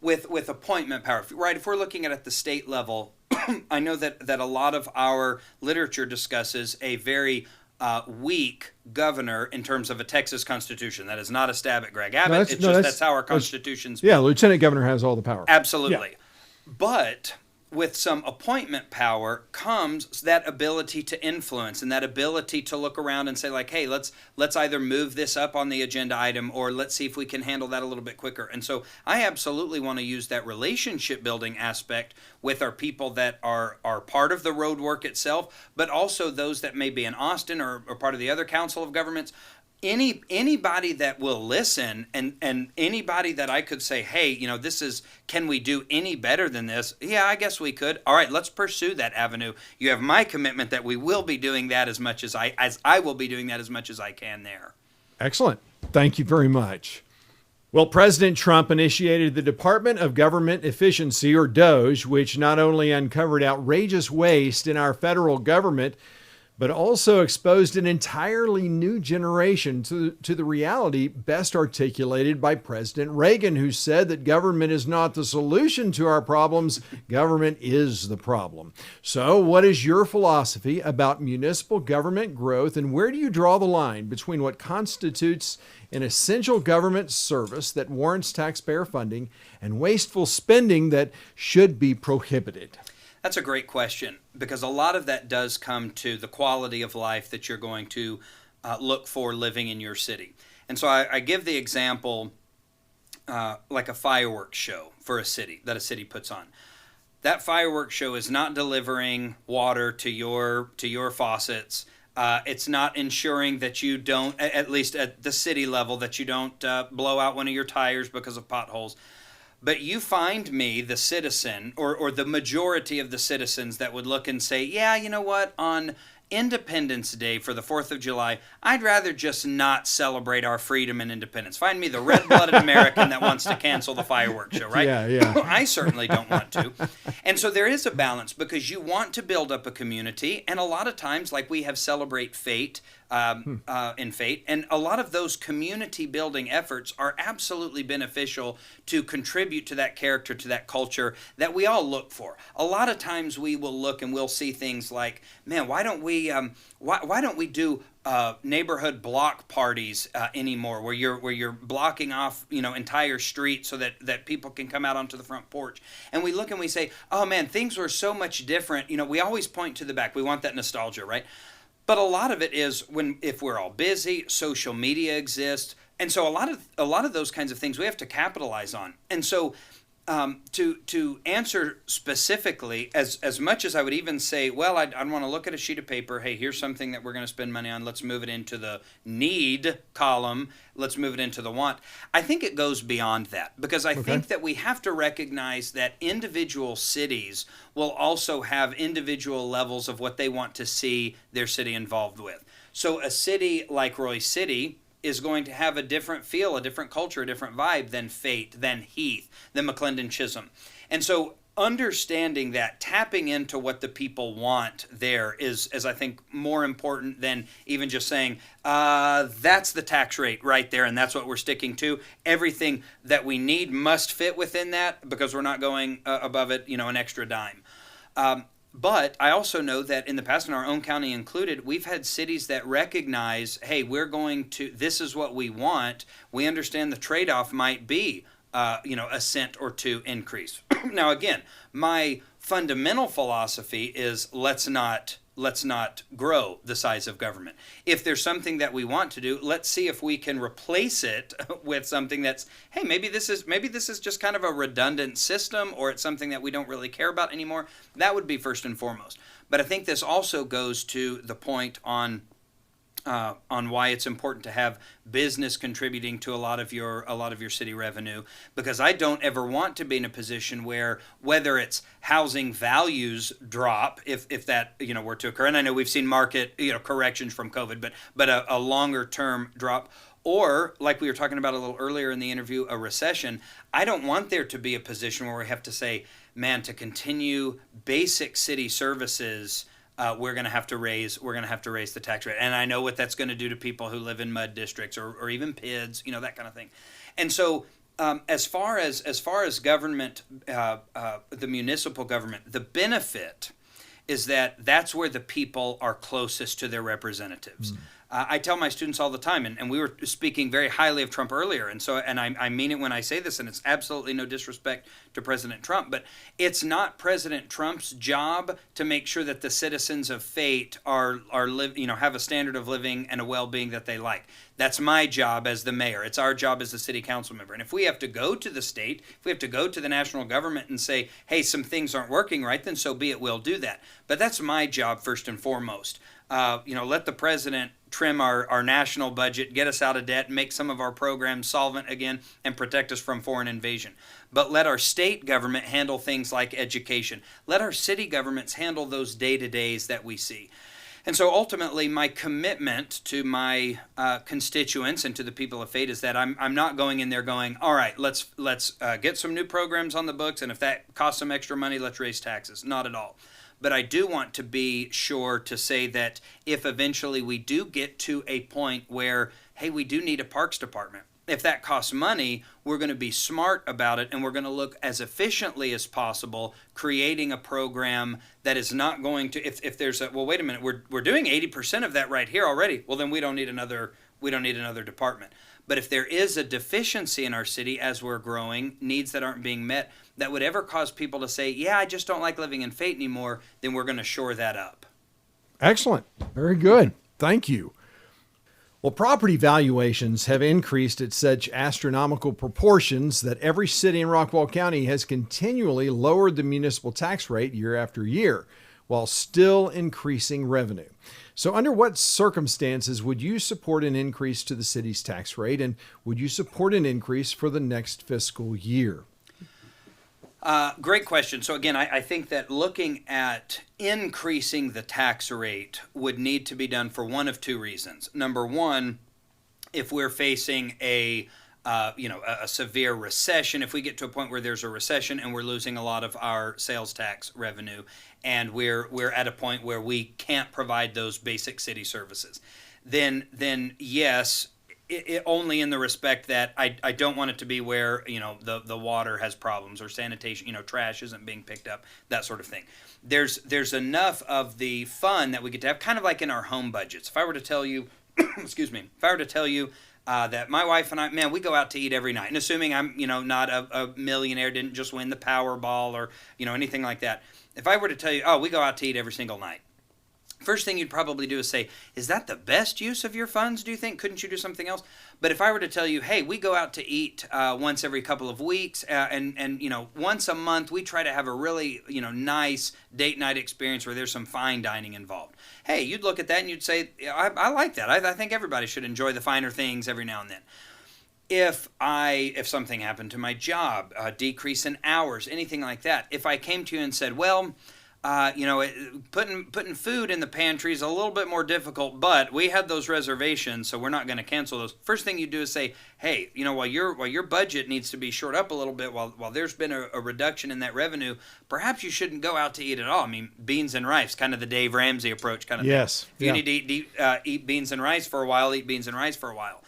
with appointment power, right? If we're looking at the state level, I know that a lot of our literature discusses a very weak governor in terms of a Texas Constitution. That is not a stab at Greg Abbott. That's how our Constitution's. Yeah, Lieutenant Governor has all the power. Absolutely. Yeah. But with some appointment power comes that ability to influence and that ability to look around and say, like, hey, let's either move this up on the agenda item, or let's see if we can handle that a little bit quicker. And so I absolutely want to use that relationship building aspect with our people that are part of the road work itself, but also those that may be in Austin or part of the other council of governments. Anybody that will listen, and anybody that I could say, hey, can we do any better than this? Yeah, I guess we could. All right, let's pursue that avenue. You have my commitment that we will be doing that as much as I will be doing that as much as I can there. Excellent. Thank you very much. Well, President Trump initiated the Department of Government Efficiency, or DOGE, which not only uncovered outrageous waste in our federal government, but also exposed an entirely new generation to the reality best articulated by President Reagan, who said that government is not the solution to our problems, government is the problem. So what is your philosophy about municipal government growth, and where do you draw the line between what constitutes an essential government service that warrants taxpayer funding and wasteful spending that should be prohibited? That's a great question, because a lot of that does come to the quality of life that you're going to look for living in your city. And so I give the example like a fireworks show for a city that a city puts on. That fireworks show is not delivering water to your faucets. It's not ensuring that you don't, at least at the city level, that you don't blow out one of your tires because of potholes. But you find me, the citizen, or the majority of the citizens that would look and say, yeah, you know what, on Independence Day for the 4th of July, I'd rather just not celebrate our freedom and independence. Find me the red-blooded American that wants to cancel the fireworks show, right? Yeah. I certainly don't want to. And so there is a balance, because you want to build up a community, and a lot of times, like we have Celebrate Fate, in Fate, and a lot of those community building efforts are absolutely beneficial to contribute to that character, to that culture that we all look for. A lot of times we will look and we'll see things like, man, why don't we do neighborhood block parties anymore, where you're blocking off entire streets so that people can come out onto the front porch. And we look and we say, oh man, things were so much different. We always point to the back. We want that nostalgia, right? But a lot of it is if we're all busy, social media exists, and so a lot of those kinds of things we have to capitalize on. And so to answer specifically, as much as I would even say, well, I'd want to look at a sheet of paper. Hey, here's something that we're going to spend money on. Let's move it into the need column. Let's move it into the want. I think it goes beyond that, because I think that we have to recognize that individual cities will also have individual levels of what they want to see their city involved with. So a city like Roy City is going to have a different feel, a different culture, a different vibe than Fate, than Heath, than McClendon Chisholm. And so understanding that, tapping into what the people want there is I think, more important than even just saying, that's the tax rate right there, and that's what we're sticking to. Everything that we need must fit within that, because we're not going above it, an extra dime. But I also know that in the past, in our own county included, we've had cities that recognize, hey, this is what we want. We understand the trade-off might be, a cent or two increase. Now, again, my fundamental philosophy is let's not grow the size of government. If there's something that we want to do, let's see if we can replace it with something that's, hey, maybe this is just kind of a redundant system, or it's something that we don't really care about anymore. That would be first and foremost. But I think this also goes to the point on why it's important to have business contributing to a lot of your city revenue, because I don't ever want to be in a position where, whether it's housing values drop, if that were to occur, and I know we've seen market corrections from COVID, but a longer term drop, or like we were talking about a little earlier in the interview, a recession. I don't want there to be a position where we have to say, man, to continue basic city services, we're going to have to raise the tax rate. And I know what that's going to do to people who live in mud districts or even PIDs, that kind of thing. And so as far as government, the municipal government, the benefit is that that's where the people are closest to their representatives. I tell my students all the time, and we were speaking very highly of Trump earlier, and I mean it when I say this, and it's absolutely no disrespect to President Trump, but it's not President Trump's job to make sure that the citizens of Fate have a standard of living and a well-being that they like. That's my job as the mayor. It's our job as the city council member. And if we have to go to the state, if we have to go to the national government and say, hey, some things aren't working right, then so be it, we'll do that. But that's my job first and foremost. Let the president trim our national budget, get us out of debt, make some of our programs solvent again, and protect us from foreign invasion. But let our state government handle things like education. Let our city governments handle those day-to-days that we see. And so ultimately, my commitment to my constituents and to the people of Fate is that I'm not going in there going, all right, let's get some new programs on the books, and if that costs some extra money, let's raise taxes. Not at all. But I do want to be sure to say that if eventually we do get to a point where, hey, we do need a parks department, if that costs money, we're going to be smart about it, and we're going to look as efficiently as possible, creating a program that is not going to, if there's a, well, wait a minute, we're doing 80% of that right here already, well, then we don't need another department. But if there is a deficiency in our city as we're growing, needs that aren't being met, that would ever cause people to say, yeah, I just don't like living in Fate anymore, then we're going to shore that up. Excellent. Very good. Thank you. Well, property valuations have increased at such astronomical proportions that every city in Rockwall County has continually lowered the municipal tax rate year after year, while still increasing revenue. So under what circumstances would you support an increase to the city's tax rate, and would you support an increase for the next fiscal year? Great question. So again, I think that looking at increasing the tax rate would need to be done for one of two reasons. Number one, if we're facing a severe recession, if we get to a point where there's a recession and we're losing a lot of our sales tax revenue, and we're at a point where we can't provide those basic city services, then yes. It only in the respect that I don't want it to be where the water has problems or sanitation, trash isn't being picked up, that sort of thing. There's enough of the fun that we get to have, kind of like in our home budgets. If I were to tell you, that my wife and I, man, we go out to eat every night, and assuming I'm not a millionaire, didn't just win the Powerball or anything like that. If I were to tell you, oh, we go out to eat every single night, first thing you'd probably do is say, is that the best use of your funds, do you think? Couldn't you do something else? But if I were to tell you, hey, we go out to eat once every couple of weeks, and once a month, we try to have a really, nice date night experience where there's some fine dining involved. Hey, you'd look at that and you'd say, I like that. I think everybody should enjoy the finer things every now and then. If something happened to my job, decrease in hours, anything like that, if I came to you and said, well, putting food in the pantry is a little bit more difficult, but we had those reservations, so we're not going to cancel those. First thing you do is say, hey, while your budget needs to be shored up a little bit, while there's been a reduction in that revenue, perhaps you shouldn't go out to eat at all. I mean, beans and rice, kind of the Dave Ramsey approach kind of yes. thing. If you need to eat beans and rice for a while, eat beans and rice for a while.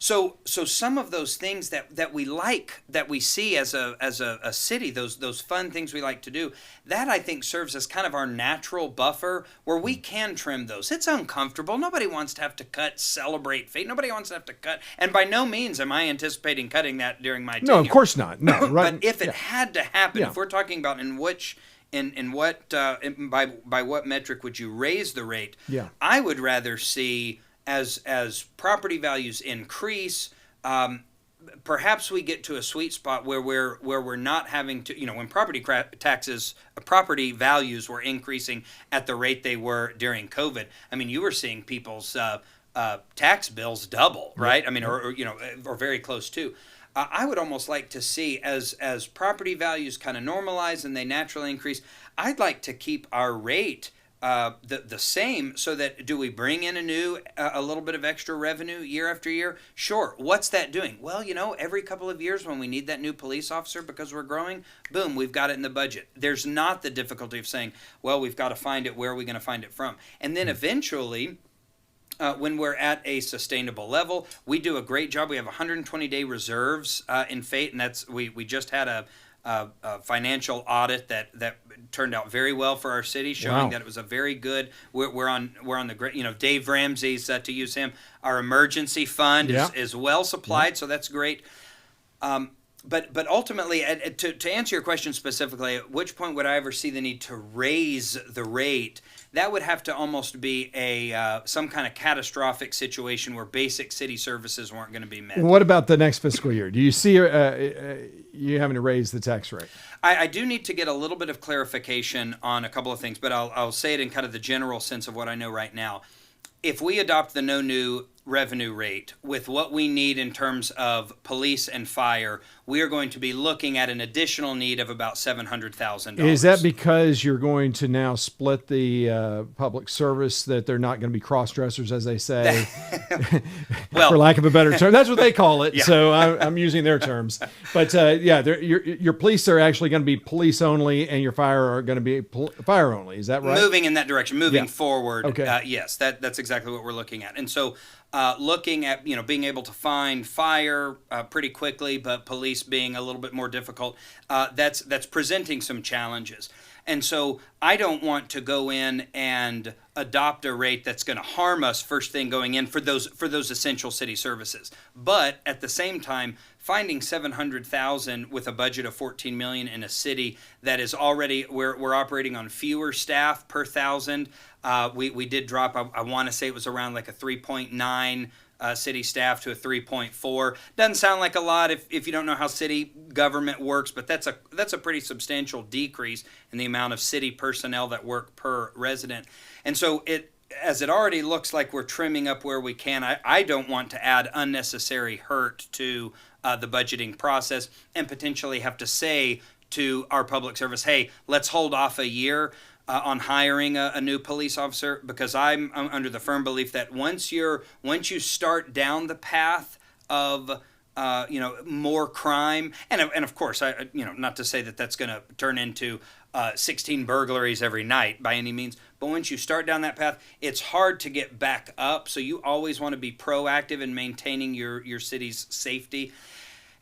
So some of those things that we like, that we see as a city, those fun things we like to do, that I think serves as kind of our natural buffer where we can trim those. It's uncomfortable. Nobody wants to have to celebrate Fate. Nobody wants to have to cut. And by no means am I anticipating cutting that during my tenure. No, of course not. No, right. But if it had to happen, if we're talking about by what metric would you raise the rate, I would rather see as property values increase, perhaps we get to a sweet spot where we're not having to, when property values were increasing at the rate they were during COVID. I mean, you were seeing people's tax bills double, right? I mean, or very close to. I would almost like to see as property values kind of normalize and they naturally increase, I'd like to keep our rate the same, so that do we bring in a little bit of extra revenue year after year? Sure. What's that doing? Well, every couple of years when we need that new police officer because we're growing, boom, we've got it in the budget. There's not the difficulty of saying, well, we've got to find it. Where are we going to find it from? And then eventually, when we're at a sustainable level, we do a great job. We have 120-day reserves in Fate, and that's we just had financial audit that turned out very well for our city, showing that it was a very good. We're on the great. Dave Ramsey's, to use him. Our emergency fund is well supplied, so that's great. But ultimately, to answer your question specifically, at which point would I ever see the need to raise the rate? That would have to almost be some kind of catastrophic situation where basic city services weren't going to be met. What about the next fiscal year? Do you see you having to raise the tax rate? I do need to get a little bit of clarification on a couple of things, but I'll say it in kind of the general sense of what I know right now. If we adopt the no new revenue rate with what we need in terms of police and fire, we are going to be looking at an additional need of about $700,000. Is that because you're going to now split the public service, that they're not going to be cross-dressers, as they say, well, for lack of a better term? That's what they call it, so I'm using their terms. But your police are actually going to be police only, and your fire are going to be fire only. Is that right? Moving in that direction, moving forward. Okay. Yes, that's exactly what we're looking at. And so looking at being able to find fire pretty quickly, but police being a little bit more difficult, that's presenting some challenges. And so I don't want to go in and adopt a rate that's going to harm us first thing going in for those essential city services. But at the same time, finding $700,000 with a budget of $14 million in a city that is already we're operating on fewer staff per thousand. We did drop. I want to say it was around like a 3.9 city staff to a 3.4. Doesn't sound like a lot if you don't know how city government works, but that's a pretty substantial decrease in the amount of city personnel that work per resident. And so as it already looks like we're trimming up where we can, I don't want to add unnecessary hurt to the budgeting process and potentially have to say to our public service, hey, let's hold off a year on hiring a new police officer, because I'm under the firm belief that once you start down the path of more crime, and of course not to say that that's going to turn into 16 burglaries every night by any means, but once you start down that path, it's hard to get back up. So you always want to be proactive in maintaining your city's safety.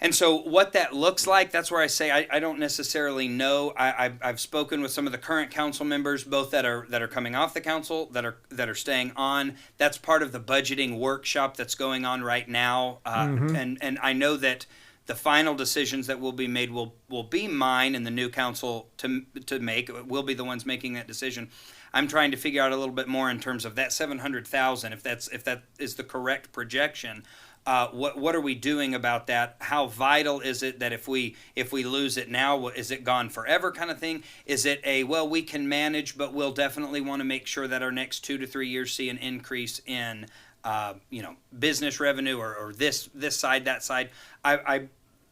And so what that looks like, that's where I say I don't necessarily know. I've spoken with some of the current council members, both that are coming off the council, that are staying on. That's part of the budgeting workshop that's going on right now. And I know that the final decisions that will be made will be mine and the new council to make. We'll be the ones making that decision. I'm trying to figure out a little bit more in terms of that $700,000, if that is the correct projection. What are we doing about that? How vital is it that if we lose it now, is it gone forever kind of thing? Is it we can manage, but we'll definitely want to make sure that our next 2 to 3 years see an increase in business revenue or this side, that side.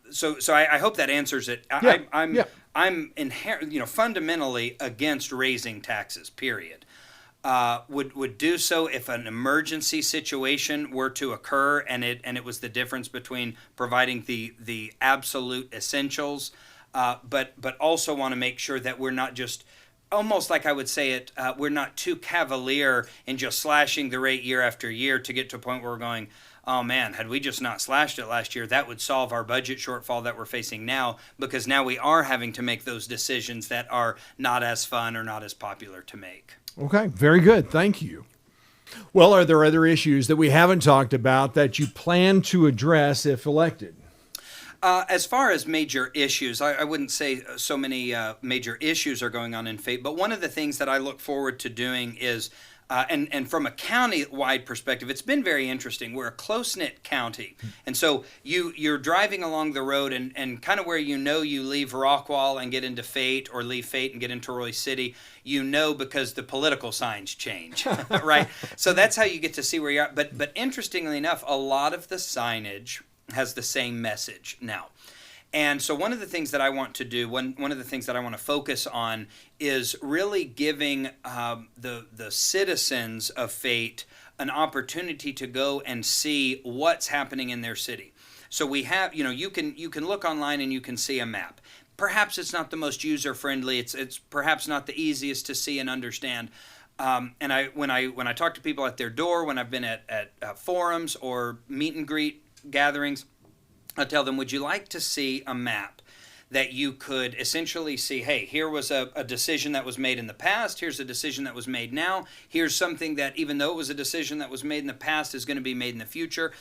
So I hope that answers it. I'm fundamentally against raising taxes, period. Would do so if an emergency situation were to occur and it was the difference between providing the absolute essentials, but also want to make sure that we're not just almost like I would say it, we're not too cavalier in just slashing the rate year after year to get to a point where we're going, oh man, had we just not slashed it last year, that would solve our budget shortfall that we're facing now, because now we are having to make those decisions that are not as fun or not as popular to make. Okay, very good. Thank you. Well, are there other issues that we haven't talked about that you plan to address if elected? As far as major issues, I wouldn't say so many major issues are going on in Fate, but one of the things that I look forward to doing is, and from a county-wide perspective, it's been very interesting. We're a close-knit county, and so you're driving along the road, and kind of where you leave Rockwall and get into Fate, or leave Fate and get into Roy City, because the political signs change, right? So that's how you get to see where you are. But interestingly enough, a lot of the signage has the same message now. And so one of the things that I want to do, one of the things that I want to focus on is really giving the citizens of Fate an opportunity to go and see what's happening in their city. So we have, you can look online and you can see a map. Perhaps it's not the most user-friendly. It's perhaps not the easiest to see and understand. And when I talk to people at their door, when I've been at forums or meet and greet gatherings, I tell them, would you like to see a map that you could essentially see, hey, here was a decision that was made in the past, here's a decision that was made now, here's something that, even though it was a decision that was made in the past, is going to be made in the future.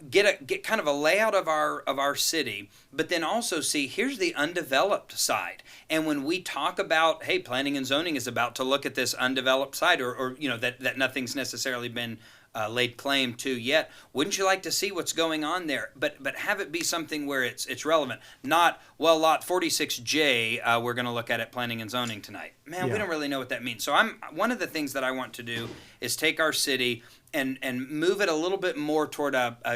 Get kind of a layout of our city, but then also see, here's the undeveloped side. And when we talk about, hey, planning and zoning is about to look at this undeveloped side, or that nothing's necessarily been laid claim to yet, wouldn't you like to see what's going on there? But have it be something where it's relevant, not, well, lot 46J, we're going to look at planning and zoning tonight. Man, we don't really know what that means. So one of the things that I want to do is take our city and move it a little bit more toward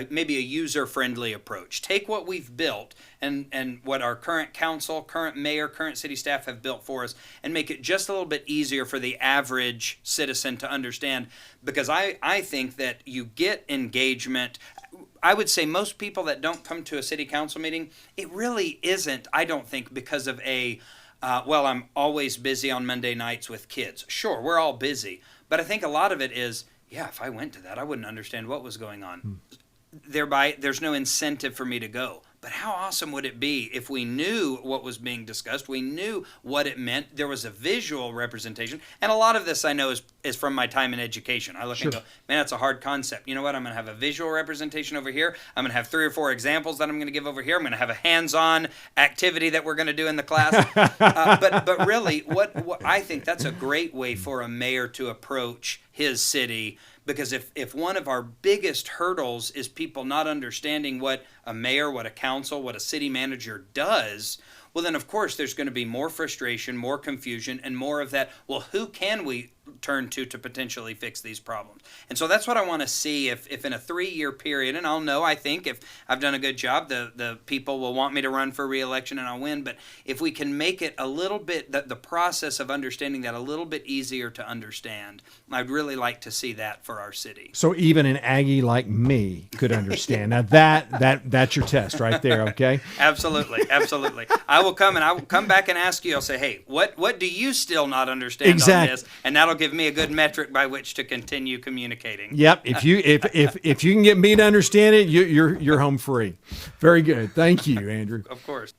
maybe a user-friendly approach. Take what we've built and what our current council, current mayor, current city staff have built for us, and make it just a little bit easier for the average citizen to understand, because I think that you get engagement. I would say most people that don't come to a city council meeting, it really isn't, I don't think, because of well, I'm always busy on Monday nights with kids. Sure, we're all busy, but I think a lot of it is, yeah, if I went to that, I wouldn't understand what was going on. Thereby, there's no incentive for me to go. But how awesome would it be if we knew what was being discussed, we knew what it meant, there was a visual representation, and a lot of this I know is from my time in education. I look and go, man, that's a hard concept. You know what? I'm going to have a visual representation over here. I'm going to have 3 or 4 examples that I'm going to give over here. I'm going to have a hands-on activity that we're going to do in the class. But really, what I think that's a great way for a mayor to approach his city. Because if one of our biggest hurdles is people not understanding what a mayor, what a council, what a city manager does, well, then, of course, there's going to be more frustration, more confusion, and more of that, well, who can we turn to potentially fix these problems? And so that's what I want to see if in a 3-year period, and I'll know, I think, if I've done a good job, the people will want me to run for re-election and I'll win. But if we can make it a little bit, the process of understanding that a little bit easier to understand, I'd really like to see that for our city. So even an Aggie like me could understand. Now that's your test right there, okay? Absolutely. I will come back and ask you. I'll say, hey, what do you still not understand on this? And that'll give me a good metric by which to continue communicating. Yep. If you can get me to understand it, you're home free. Very good. Thank you, Andrew. Of course.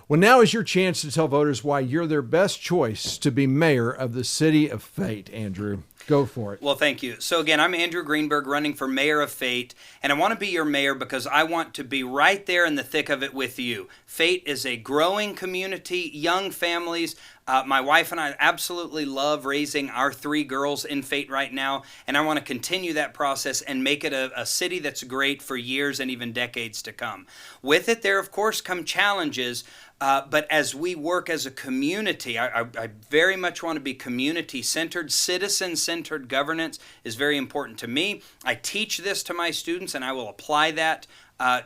Well, now is your chance to tell voters why you're their best choice to be mayor of the city of Fate, Andrew. Go for it. Well, thank you. So again, I'm Andrew Greenberg, running for mayor of Fate, and I want to be your mayor because I want to be right there in the thick of it with you. Fate is a growing community, young families. My wife and I absolutely love raising our 3 girls in Fate right now, and I want to continue that process and make it a city that's great for years and even decades to come. With it, there, of course, come challenges. But as we work as a community, I very much want to be community-centered. Citizen-centered governance is very important to me. I teach this to my students, and I will apply that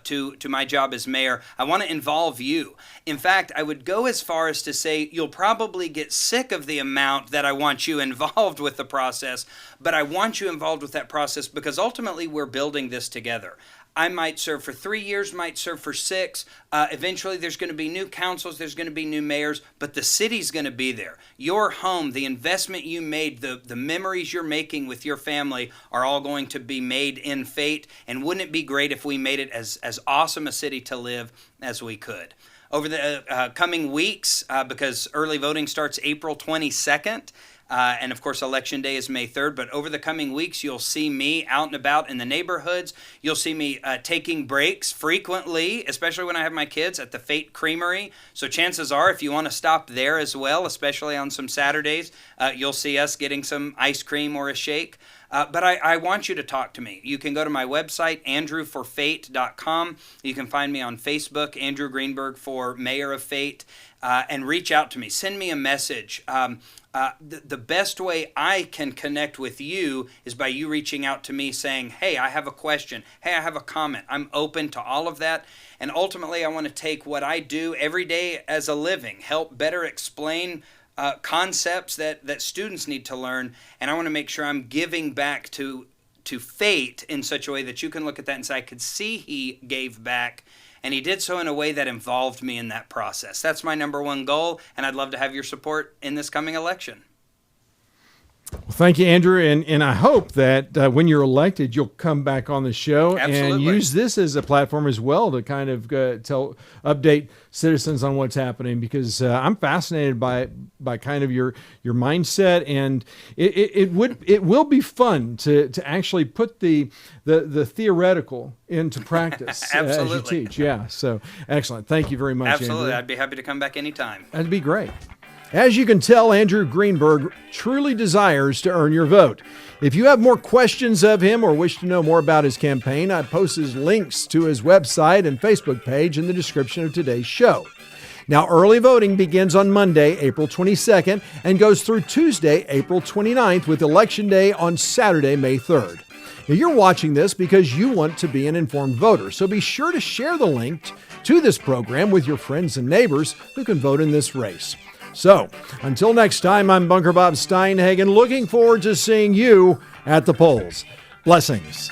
to my job as mayor. I want to involve you. In fact, I would go as far as to say you'll probably get sick of the amount that I want you involved with the process, but I want you involved with that process because ultimately we're building this together. I might serve for 3 years, might serve for 6. Eventually, there's going to be new councils, there's going to be new mayors, but the city's going to be there. Your home, the investment you made, the memories you're making with your family are all going to be made in Fate. And wouldn't it be great if we made it as awesome a city to live as we could? Over the coming weeks, because early voting starts April 22nd, and of course, Election Day is May 3rd. But over the coming weeks, you'll see me out and about in the neighborhoods. You'll see me taking breaks frequently, especially when I have my kids, at the Fate Creamery. So chances are, if you want to stop there as well, especially on some Saturdays, you'll see us getting some ice cream or a shake. But I want you to talk to me. You can go to my website, andrewforfate.com. You can find me on Facebook, Andrew Greenberg for Mayor of Fate, and reach out to me. Send me a message. The best way I can connect with you is by you reaching out to me saying, hey, I have a question. Hey, I have a comment. I'm open to all of that. And ultimately, I want to take what I do every day as a living, help better explain concepts that students need to learn, and I want to make sure I'm giving back to Fate in such a way that you can look at that and say, I could see he gave back, and he did so in a way that involved me in that process. That's my number one goal, and I'd love to have your support in this coming election. Well, thank you, Andrew. And I hope that when you're elected, you'll come back on the show Absolutely. and use this as a platform as well to kind of update citizens on what's happening, because I'm fascinated by kind of your mindset, and it will be fun to actually put the theoretical into practice as you teach. Yeah. So excellent. Thank you very much. Absolutely. Andrew. I'd be happy to come back anytime. That'd be great. As you can tell, Andrew Greenberg truly desires to earn your vote. If you have more questions of him or wish to know more about his campaign, I post his links to his website and Facebook page in the description of today's show. Now, early voting begins on Monday, April 22nd, and goes through Tuesday, April 29th, with Election Day on Saturday, May 3rd. Now, you're watching this because you want to be an informed voter, so be sure to share the link to this program with your friends and neighbors who can vote in this race. So, until next time, I'm Bunker Bob Steinhagen, looking forward to seeing you at the polls. Blessings.